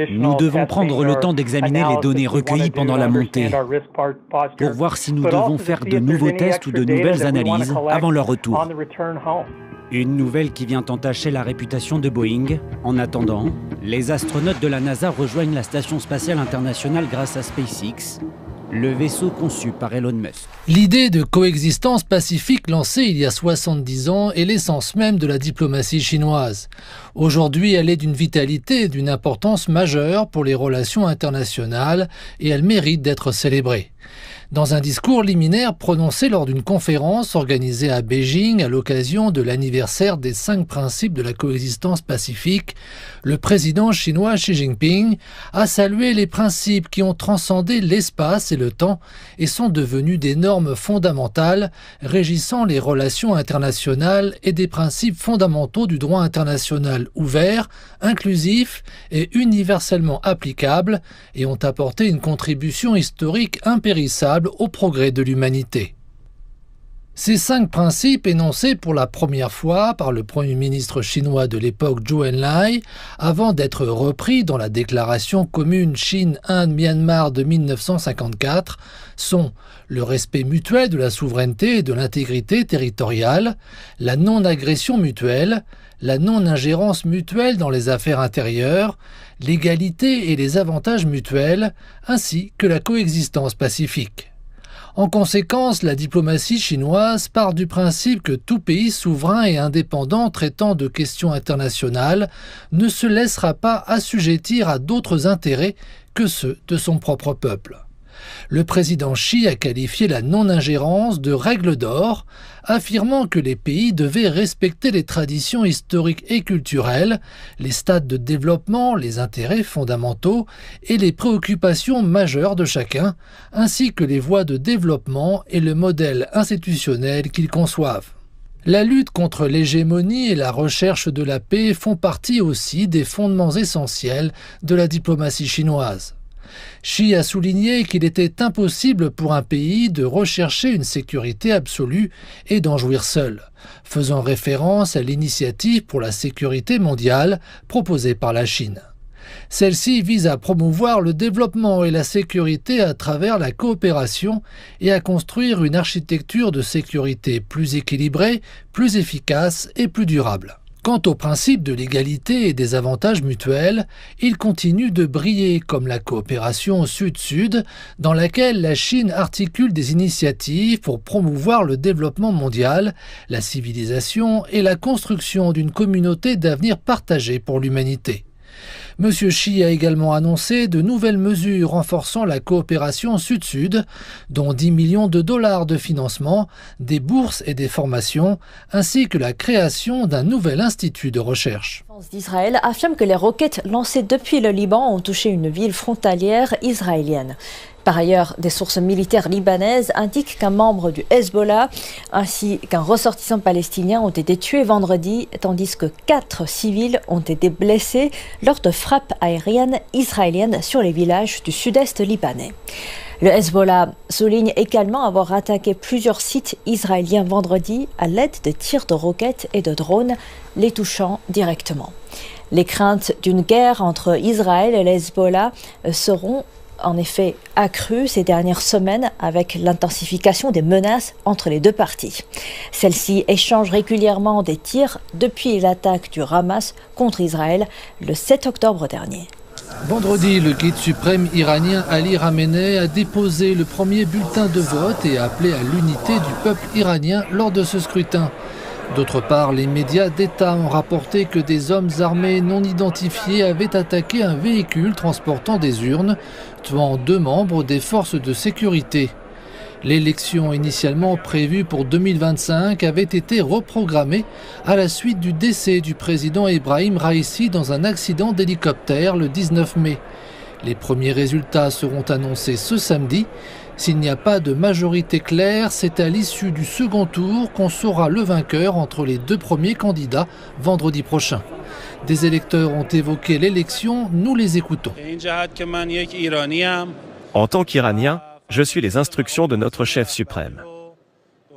Nous devons prendre le temps d'examiner les données recueillies pendant la montée pour voir si nous devons faire de nouveaux tests ou de nouvelles analyses avant leur retour. Une nouvelle qui vient entacher la réputation de Boeing. En attendant, les astronautes de la NASA rejoignent la Station spatiale internationale grâce à SpaceX, le vaisseau conçu par Elon Musk. L'idée de coexistence pacifique lancée il y a 70 ans est l'essence même de la diplomatie chinoise. Aujourd'hui, elle est d'une vitalité et d'une importance majeure pour les relations internationales et elle mérite d'être célébrée. Dans un discours liminaire prononcé lors d'une conférence organisée à Beijing à l'occasion de l'anniversaire des 5 principes de la coexistence pacifique, le président chinois Xi Jinping a salué les principes qui ont transcendé l'espace et le temps et sont devenus des normes fondamentales régissant les relations internationales et des principes fondamentaux du droit international ouvert, inclusif et universellement applicable et ont apporté une contribution historique impérissable au progrès de l'humanité. Ces 5 principes énoncés pour la première fois par le Premier ministre chinois de l'époque Zhou Enlai, avant d'être repris dans la déclaration commune Chine-Inde-Myanmar de 1954, sont le respect mutuel de la souveraineté et de l'intégrité territoriale, la non-agression mutuelle, la non-ingérence mutuelle dans les affaires intérieures, l'égalité et les avantages mutuels, ainsi que la coexistence pacifique. En conséquence, la diplomatie chinoise part du principe que tout pays souverain et indépendant traitant de questions internationales ne se laissera pas assujettir à d'autres intérêts que ceux de son propre peuple. Le président Xi a qualifié la non-ingérence de règle d'or, affirmant que les pays devaient respecter les traditions historiques et culturelles, les stades de développement, les intérêts fondamentaux et les préoccupations majeures de chacun, ainsi que les voies de développement et le modèle institutionnel qu'ils conçoivent. La lutte contre l'hégémonie et la recherche de la paix font partie aussi des fondements essentiels de la diplomatie chinoise. Xi a souligné qu'il était impossible pour un pays de rechercher une sécurité absolue et d'en jouir seul, faisant référence à l'initiative pour la sécurité mondiale proposée par la Chine. Celle-ci vise à promouvoir le développement et la sécurité à travers la coopération et à construire une architecture de sécurité plus équilibrée, plus efficace et plus durable. Quant au principe de l'égalité et des avantages mutuels, il continue de briller comme la coopération Sud-Sud, dans laquelle la Chine articule des initiatives pour promouvoir le développement mondial, la civilisation et la construction d'une communauté d'avenir partagée pour l'humanité. M. Xi a également annoncé de nouvelles mesures renforçant la coopération Sud-Sud, dont 10 millions de dollars de financement, des bourses et des formations, ainsi que la création d'un nouvel institut de recherche. La défense d'Israël affirme que les roquettes lancées depuis le Liban ont touché une ville frontalière israélienne. Par ailleurs, des sources militaires libanaises indiquent qu'un membre du Hezbollah ainsi qu'un ressortissant palestinien ont été tués vendredi, tandis que 4 civils ont été blessés lors de frappes aériennes israéliennes sur les villages du sud-est libanais. Le Hezbollah souligne également avoir attaqué plusieurs sites israéliens vendredi à l'aide de tirs de roquettes et de drones, les touchant directement. Les craintes d'une guerre entre Israël et le Hezbollah seront en effet accrue ces dernières semaines avec l'intensification des menaces entre les deux parties. Celles-ci échangent régulièrement des tirs depuis l'attaque du Hamas contre Israël le 7 octobre dernier. Vendredi, le guide suprême iranien Ali Khamenei a déposé le premier bulletin de vote et a appelé à l'unité du peuple iranien lors de ce scrutin. D'autre part, les médias d'État ont rapporté que des hommes armés non identifiés avaient attaqué un véhicule transportant des urnes, tuant 2 membres des forces de sécurité. L'élection initialement prévue pour 2025 avait été reprogrammée à la suite du décès du président Ebrahim Raïssi dans un accident d'hélicoptère le 19 mai. Les premiers résultats seront annoncés ce samedi. S'il n'y a pas de majorité claire, c'est à l'issue du second tour qu'on saura le vainqueur entre les 2 premiers candidats vendredi prochain. Des électeurs ont évoqué l'élection, nous les écoutons. En tant qu'Iranien, je suis les instructions de notre chef suprême.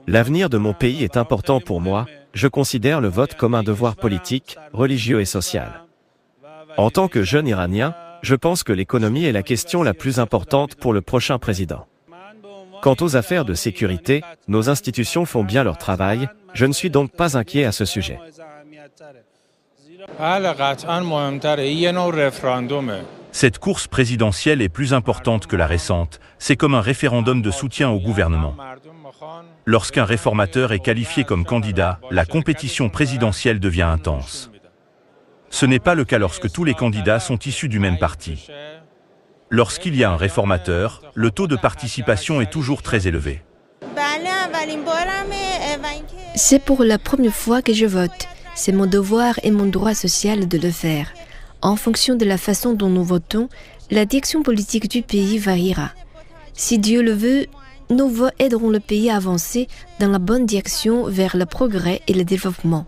L'avenir de mon pays est important pour moi, je considère le vote comme un devoir politique, religieux et social. En tant que jeune Iranien, je pense que l'économie est la question la plus importante pour le prochain président. Quant aux affaires de sécurité, nos institutions font bien leur travail, je ne suis donc pas inquiet à ce sujet. Cette course présidentielle est plus importante que la récente. C'est comme un référendum de soutien au gouvernement. Lorsqu'un réformateur est qualifié comme candidat, la compétition présidentielle devient intense. Ce n'est pas le cas lorsque tous les candidats sont issus du même parti. Lorsqu'il y a un réformateur, le taux de participation est toujours très élevé. C'est pour la première fois que je vote. C'est mon devoir et mon droit social de le faire. En fonction de la façon dont nous votons, la direction politique du pays variera. Si Dieu le veut, nos votes aideront le pays à avancer dans la bonne direction vers le progrès et le développement.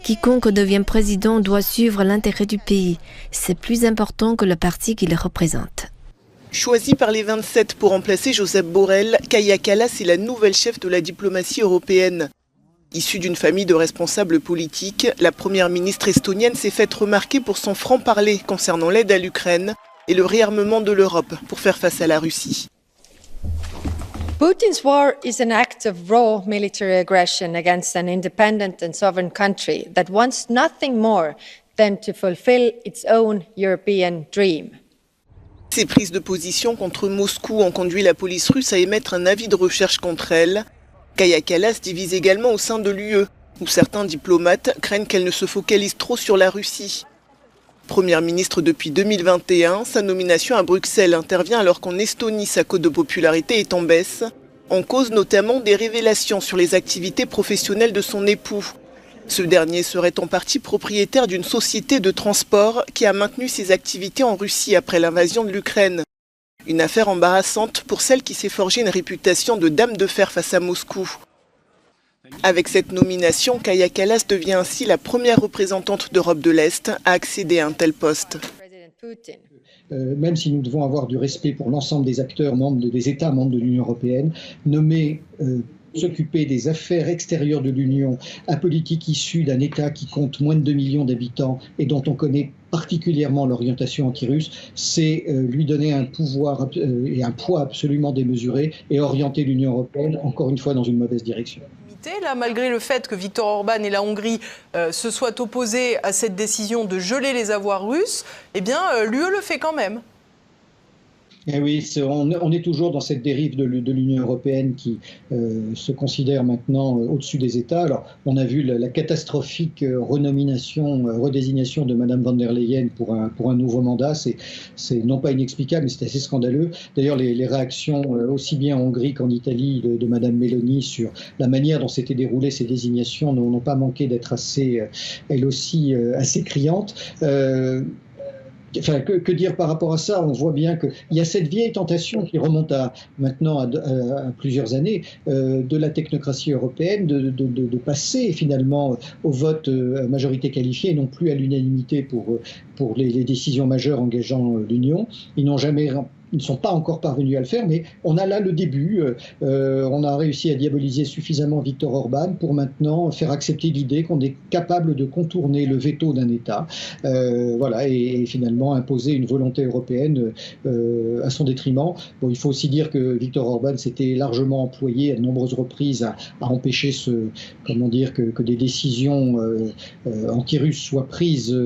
Quiconque devient président doit suivre l'intérêt du pays. C'est plus important que le parti qu'il représente. Choisie par les 27 pour remplacer Josep Borrell, Kaja Kallas est la nouvelle chef de la diplomatie européenne. Issue d'une famille de responsables politiques, la première ministre estonienne s'est faite remarquer pour son franc-parler concernant l'aide à l'Ukraine et le réarmement de l'Europe pour faire face à la Russie. Putin's war is an act of raw military aggression against an independent and sovereign country that wants nothing more than to fulfill its own European dream. Ces prises de position contre Moscou ont conduit la police russe à émettre un avis de recherche contre elle. Kaja Kallas divise également au sein de l'UE, où certains diplomates craignent qu'elle ne se focalise trop sur la Russie. Première ministre depuis 2021, sa nomination à Bruxelles intervient alors qu'en Estonie, sa cote de popularité est en baisse, en cause notamment des révélations sur les activités professionnelles de son époux. Ce dernier serait en partie propriétaire d'une société de transport qui a maintenu ses activités en Russie après l'invasion de l'Ukraine. Une affaire embarrassante pour celle qui s'est forgée une réputation de dame de fer face à Moscou. Avec cette nomination, Kaja Kallas devient ainsi la première représentante d'Europe de l'Est à accéder à un tel poste. Même si nous devons avoir du respect pour l'ensemble des acteurs membres des États membres de l'Union européenne, nommer s'occuper des affaires extérieures de l'Union, un politique issu d'un État qui compte moins de 2 millions d'habitants et dont on connaît particulièrement l'orientation anti-russe, c'est lui donner un pouvoir et un poids absolument démesuré et orienter l'Union européenne, encore une fois, dans une mauvaise direction. Là, malgré le fait que Viktor Orban et la Hongrie se soient opposés à cette décision de geler les avoirs russes, eh bien, l'UE le fait quand même. Eh oui, on est toujours dans cette dérive de l'Union européenne qui se considère maintenant au-dessus des États. Alors, on a vu la catastrophique redésignation de Mme von der Leyen pour un nouveau mandat. C'est non pas inexplicable, mais c'est assez scandaleux. D'ailleurs, les réactions, aussi bien en Hongrie qu'en Italie, de Mme Meloni sur la manière dont s'étaient déroulées ces désignations n'ont pas manqué d'être elles aussi, assez criantes. Enfin, que dire par rapport à ça? On voit bien qu'il y a cette vieille tentation qui remonte maintenant à plusieurs années de la technocratie européenne de passer finalement au vote à majorité qualifiée et non plus à l'unanimité pour les décisions majeures engageant l'Union. Ils n'ont jamais ne sont pas encore parvenus à le faire, mais on a là le début. On a réussi à diaboliser suffisamment Viktor Orban pour maintenant faire accepter l'idée qu'on est capable de contourner le veto d'un État, et finalement imposer une volonté européenne à son détriment. Bon, il faut aussi dire que Viktor Orban s'était largement employé à de nombreuses reprises à empêcher que des décisions anti-russes soient prises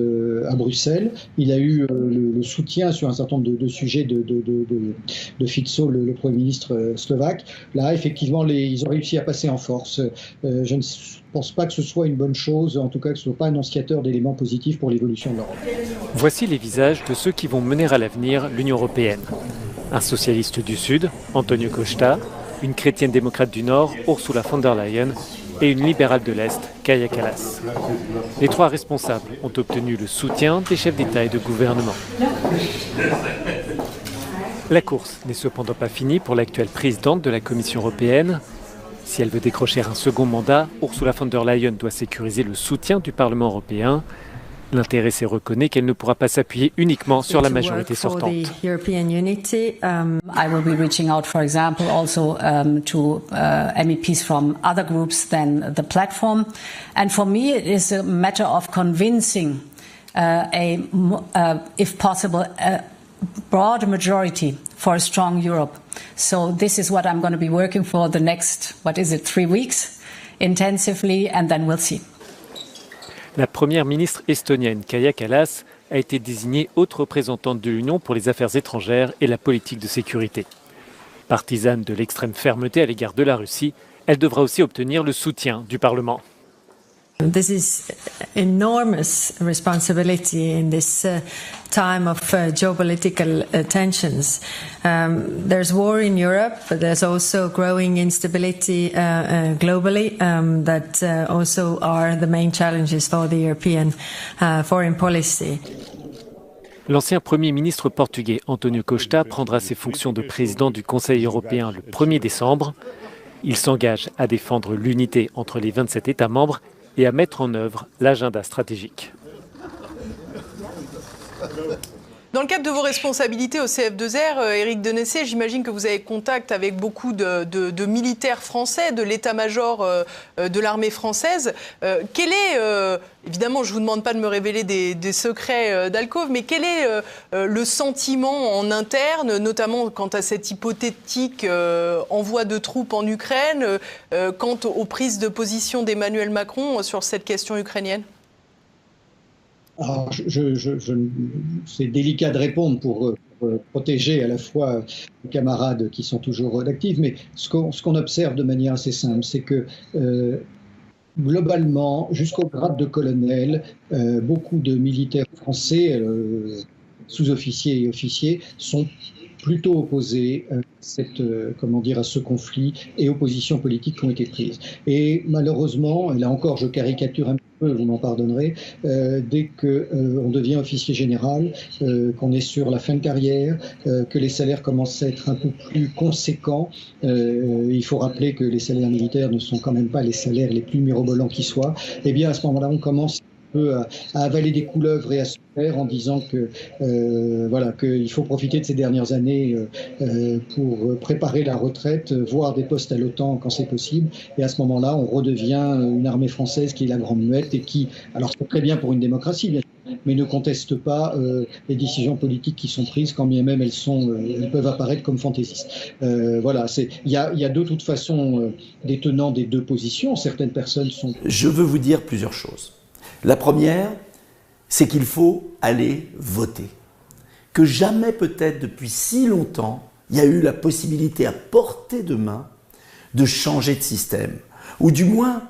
à Bruxelles. Il a eu le soutien sur un certain nombre de sujets de Fico, le Premier ministre slovaque. Là, effectivement, ils ont réussi à passer en force. Je ne pense pas que ce soit une bonne chose, en tout cas que ce ne soit pas annonciateur d'éléments positifs pour l'évolution de l'Europe. Voici les visages de ceux qui vont mener à l'avenir l'Union européenne. Un socialiste du Sud, Antonio Costa, une chrétienne démocrate du Nord, Ursula von der Leyen, et une libérale de l'Est, Kaja Kallas. Les trois responsables ont obtenu le soutien des chefs d'État et de gouvernement. La course n'est cependant pas finie pour l'actuelle présidente de la Commission européenne. Si elle veut décrocher un second mandat, Ursula von der Leyen doit sécuriser le soutien du Parlement européen. L'intéressée reconnaît qu'elle ne pourra pas s'appuyer uniquement sur la majorité sortante. I will be reaching out, for example, also to MEPs from other groups than the platform. And for me, it is a matter of convincing if possible, a broad majority for a strong Europe. So this is what I'm going to be working for the next, 3 weeks, intensively, and then we'll see. La première ministre estonienne, Kaja Kallas, a été désignée haute représentante de l'Union pour les affaires étrangères et la politique de sécurité. Partisane de l'extrême fermeté à l'égard de la Russie, elle devra aussi obtenir le soutien du Parlement. This is enormous responsibility in this time of geopolitical tensions. There's war in Europe, but there's also growing instability globally that also are the main challenges for the European foreign policy. L'ancien Premier ministre portugais António Costa prendra ses fonctions de président du Conseil européen le 1er décembre. Il s'engage à défendre l'unité entre les 27 États membres et à mettre en œuvre l'agenda stratégique. Dans le cadre de vos responsabilités au CF2R, Éric Denessé, j'imagine que vous avez contact avec beaucoup de militaires français, de l'état-major de l'armée française. Quel est, évidemment, je ne vous demande pas de me révéler des secrets d'alcôve, mais quel est le sentiment en interne, notamment quant à cet hypothétique envoi de troupes en Ukraine, quant aux prises de position d'Emmanuel Macron sur cette question ukrainienne ? Alors, c'est délicat de répondre pour protéger à la fois les camarades qui sont toujours actifs, mais ce qu'on observe de manière assez simple, c'est que globalement, jusqu'au grade de colonel, beaucoup de militaires français, sous-officiers et officiers, sont plutôt opposés à ce conflit et aux positions politiques qui ont été prises. Et malheureusement, et là encore je caricature un peu, vous m'en pardonnerez, dès qu'on devient officier général, qu'on est sur la fin de carrière, que les salaires commencent à être un peu plus conséquents, il faut rappeler que les salaires militaires ne sont quand même pas les salaires les plus mirobolants qui soient, et bien à ce moment-là on commence à avaler des couleuvres et à se faire en disant qu'il faut profiter de ces dernières années pour préparer la retraite, voire des postes à l'OTAN quand c'est possible. Et à ce moment-là, on redevient une armée française qui est la grande muette et qui, alors c'est très bien pour une démocratie, bien sûr, mais ne conteste pas les décisions politiques qui sont prises, quand bien même elles peuvent apparaître comme fantaisistes. Il y a de toute façon des tenants des deux positions. Certaines personnes sont... Je veux vous dire plusieurs choses. La première, c'est qu'il faut aller voter. Que jamais peut-être depuis si longtemps, il y a eu la possibilité à portée de main de changer de système, ou du moins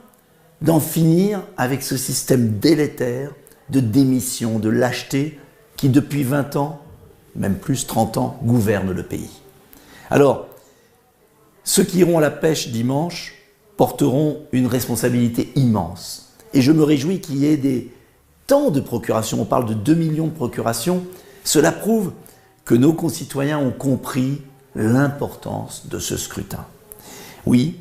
d'en finir avec ce système délétère de démission, de lâcheté qui depuis 20 ans, même plus 30 ans, gouverne le pays. Alors, ceux qui iront à la pêche dimanche porteront une responsabilité immense. Et je me réjouis qu'il y ait tant de procurations, on parle de 2 millions de procurations. Cela prouve que nos concitoyens ont compris l'importance de ce scrutin. Oui,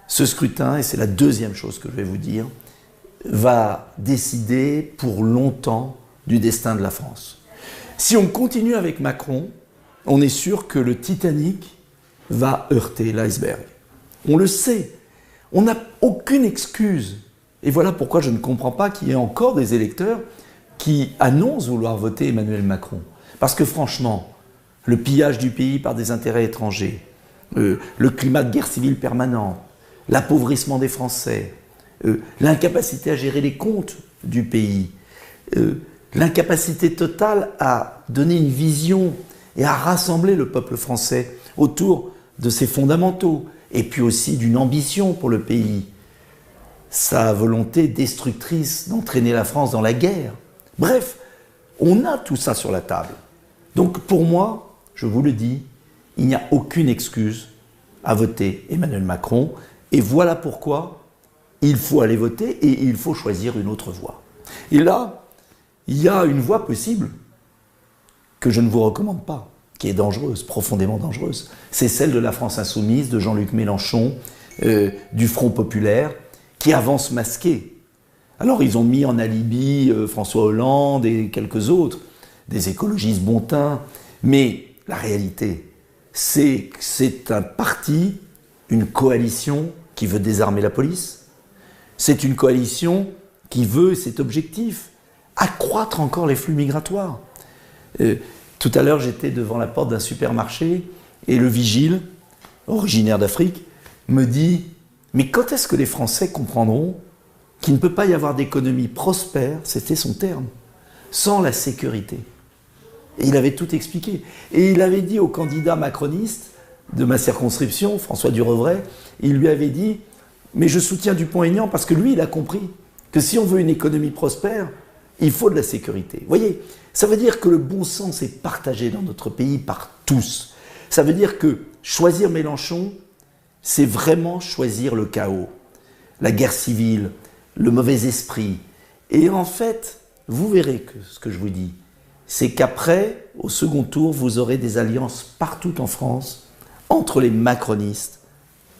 ce scrutin, et c'est la deuxième chose que je vais vous dire, va décider pour longtemps du destin de la France. Si on continue avec Macron, on est sûr que le Titanic va heurter l'iceberg. On le sait. On n'a aucune excuse. Et voilà pourquoi je ne comprends pas qu'il y ait encore des électeurs qui annoncent vouloir voter Emmanuel Macron. Parce que franchement, le pillage du pays par des intérêts étrangers, le climat de guerre civile permanent, l'appauvrissement des Français, l'incapacité à gérer les comptes du pays, l'incapacité totale à donner une vision et à rassembler le peuple français autour de ses fondamentaux, et puis aussi d'une ambition pour le pays, sa volonté destructrice d'entraîner la France dans la guerre. Bref, on a tout ça sur la table. Donc pour moi, je vous le dis, il n'y a aucune excuse à voter Emmanuel Macron, et voilà pourquoi il faut aller voter et il faut choisir une autre voie. Et là, il y a une voie possible que je ne vous recommande pas, qui est dangereuse, profondément dangereuse. C'est celle de la France insoumise, de Jean-Luc Mélenchon, du Front populaire, qui avance masqué. Alors ils ont mis en alibi François Hollande et quelques autres, des écologistes bon teint, mais la réalité, c'est que c'est un parti, une coalition qui veut désarmer la police. C'est une coalition qui veut cet objectif, accroître encore les flux migratoires. Tout à l'heure, j'étais devant la porte d'un supermarché et le vigile, originaire d'Afrique, me dit « Mais quand est-ce que les Français comprendront qu'il ne peut pas y avoir d'économie prospère, c'était son terme, sans la sécurité ?» Et il avait tout expliqué. Et il avait dit au candidat macroniste de ma circonscription, François Durovray, il lui avait dit « Mais je soutiens Dupont-Aignan parce que lui, il a compris que si on veut une économie prospère, il faut de la sécurité. » Vous voyez, ça veut dire que le bon sens est partagé dans notre pays par tous. Ça veut dire que choisir Mélenchon, c'est vraiment choisir le chaos, la guerre civile, le mauvais esprit. Et en fait, vous verrez que ce que je vous dis, c'est qu'après, au second tour, vous aurez des alliances partout en France entre les macronistes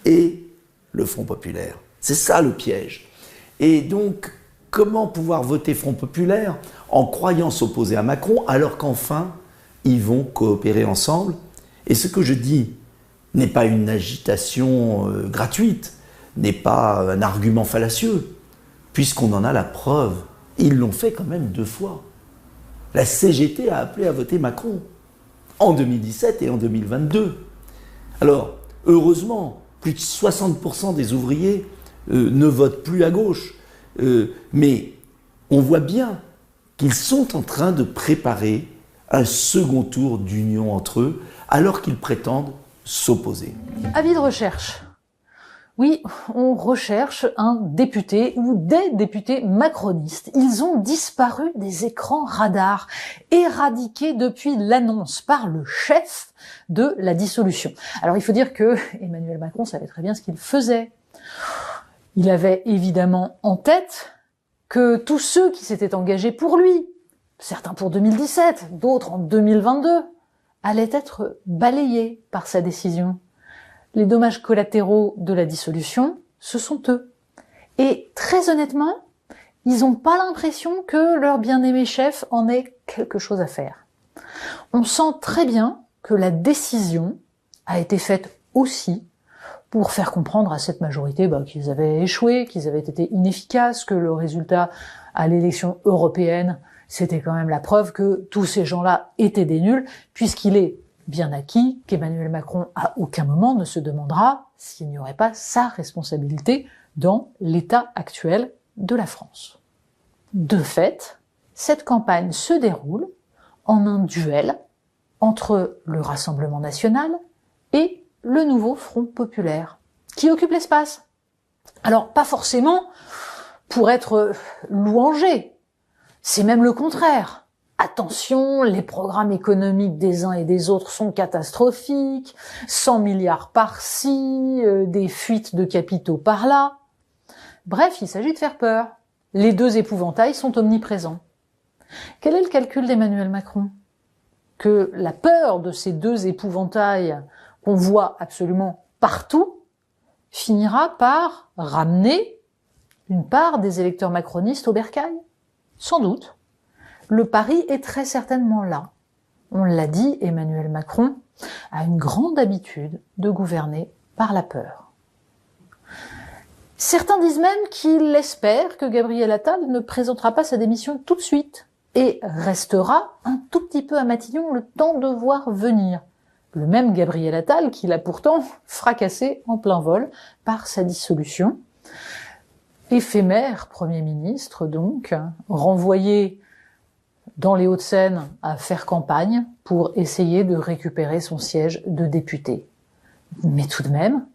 et le Front populaire. C'est ça le piège. Et donc, comment pouvoir voter Front populaire en croyant s'opposer à Macron alors qu'enfin, ils vont coopérer ensemble? Et ce que je dis n'est pas une agitation gratuite, n'est pas un argument fallacieux, puisqu'on en a la preuve. Ils l'ont fait quand même 2 fois. La CGT a appelé à voter Macron, en 2017 et en 2022. Alors, heureusement, plus de 60% des ouvriers ne votent plus à gauche. Mais on voit bien qu'ils sont en train de préparer un second tour d'union entre eux, alors qu'ils prétendent s'opposer. Avis de recherche. Oui, on recherche un député ou des députés macronistes. Ils ont disparu des écrans radars, éradiqués depuis l'annonce par le chef de la dissolution. Alors il faut dire que Emmanuel Macron savait très bien ce qu'il faisait. Il avait évidemment en tête que tous ceux qui s'étaient engagés pour lui, certains pour 2017, d'autres en 2022, allaient être balayés par sa décision. Les dommages collatéraux de la dissolution, ce sont eux. Et très honnêtement, ils n'ont pas l'impression que leur bien-aimé chef en ait quelque chose à faire. On sent très bien que la décision a été faite aussi pour faire comprendre à cette majorité qu'ils avaient échoué, qu'ils avaient été inefficaces, que le résultat à l'élection européenne, c'était quand même la preuve que tous ces gens-là étaient des nuls, puisqu'il est bien acquis qu'Emmanuel Macron, à aucun moment, ne se demandera s'il n'y aurait pas sa responsabilité dans l'état actuel de la France. De fait, cette campagne se déroule en un duel entre le Rassemblement national et le nouveau Front populaire, qui occupe l'espace. Alors, pas forcément pour être louangé, c'est même le contraire. Attention, les programmes économiques des uns et des autres sont catastrophiques, 100 milliards par-ci, des fuites de capitaux par-là. Bref, il s'agit de faire peur. Les 2 épouvantails sont omniprésents. Quel est le calcul d'Emmanuel Macron? Que la peur de ces 2 épouvantails qu'on voit absolument partout finira par ramener une part des électeurs macronistes au bercail? Sans doute. Le pari est très certainement là. on l'a dit, Emmanuel Macron a une grande habitude de gouverner par la peur. Certains disent même qu'il espère que Gabriel Attal ne présentera pas sa démission tout de suite et restera un tout petit peu à Matignon le temps de voir venir. Le même Gabriel Attal qui l'a pourtant fracassé en plein vol par sa dissolution. Éphémère Premier ministre donc, renvoyé dans les Hauts-de-Seine à faire campagne pour essayer de récupérer son siège de député. Mais tout de même,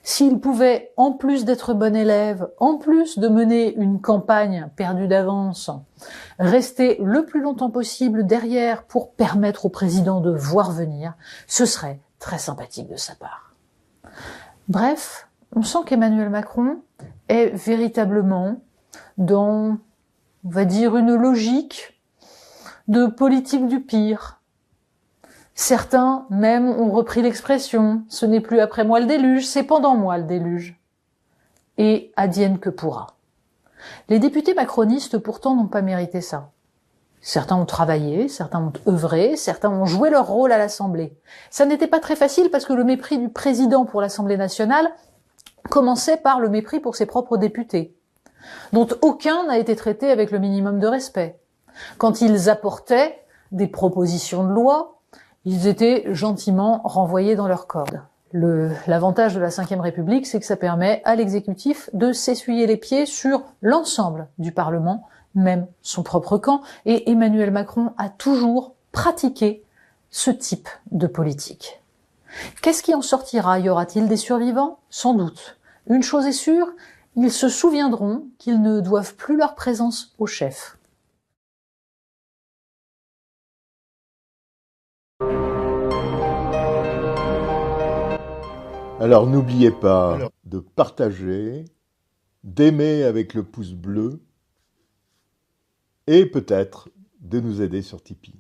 s'il pouvait, en plus d'être bon élève, en plus de mener une campagne perdue d'avance, rester le plus longtemps possible derrière pour permettre au président de voir venir, ce serait très sympathique de sa part. Bref, on sent qu'Emmanuel Macron est véritablement dans, on va dire, une logique de politique du pire. Certains même ont repris l'expression « ce n'est plus après moi le déluge, c'est pendant moi le déluge ». Et advienne que pourra. Les députés macronistes pourtant n'ont pas mérité ça. Certains ont travaillé, certains ont œuvré, certains ont joué leur rôle à l'Assemblée. Ça n'était pas très facile parce que le mépris du président pour l'Assemblée nationale commençait par le mépris pour ses propres députés, dont aucun n'a été traité avec le minimum de respect. Quand ils apportaient des propositions de loi, ils étaient gentiment renvoyés dans leur corde. L'avantage de la Ve République, c'est que ça permet à l'exécutif de s'essuyer les pieds sur l'ensemble du Parlement, même son propre camp, et Emmanuel Macron a toujours pratiqué ce type de politique. Qu'est-ce qui en sortira? Y aura-t-il des survivants? Sans doute. Une chose est sûre, ils se souviendront qu'ils ne doivent plus leur présence au chef. Alors n'oubliez pas de partager, d'aimer avec le pouce bleu et peut-être de nous aider sur Tipeee.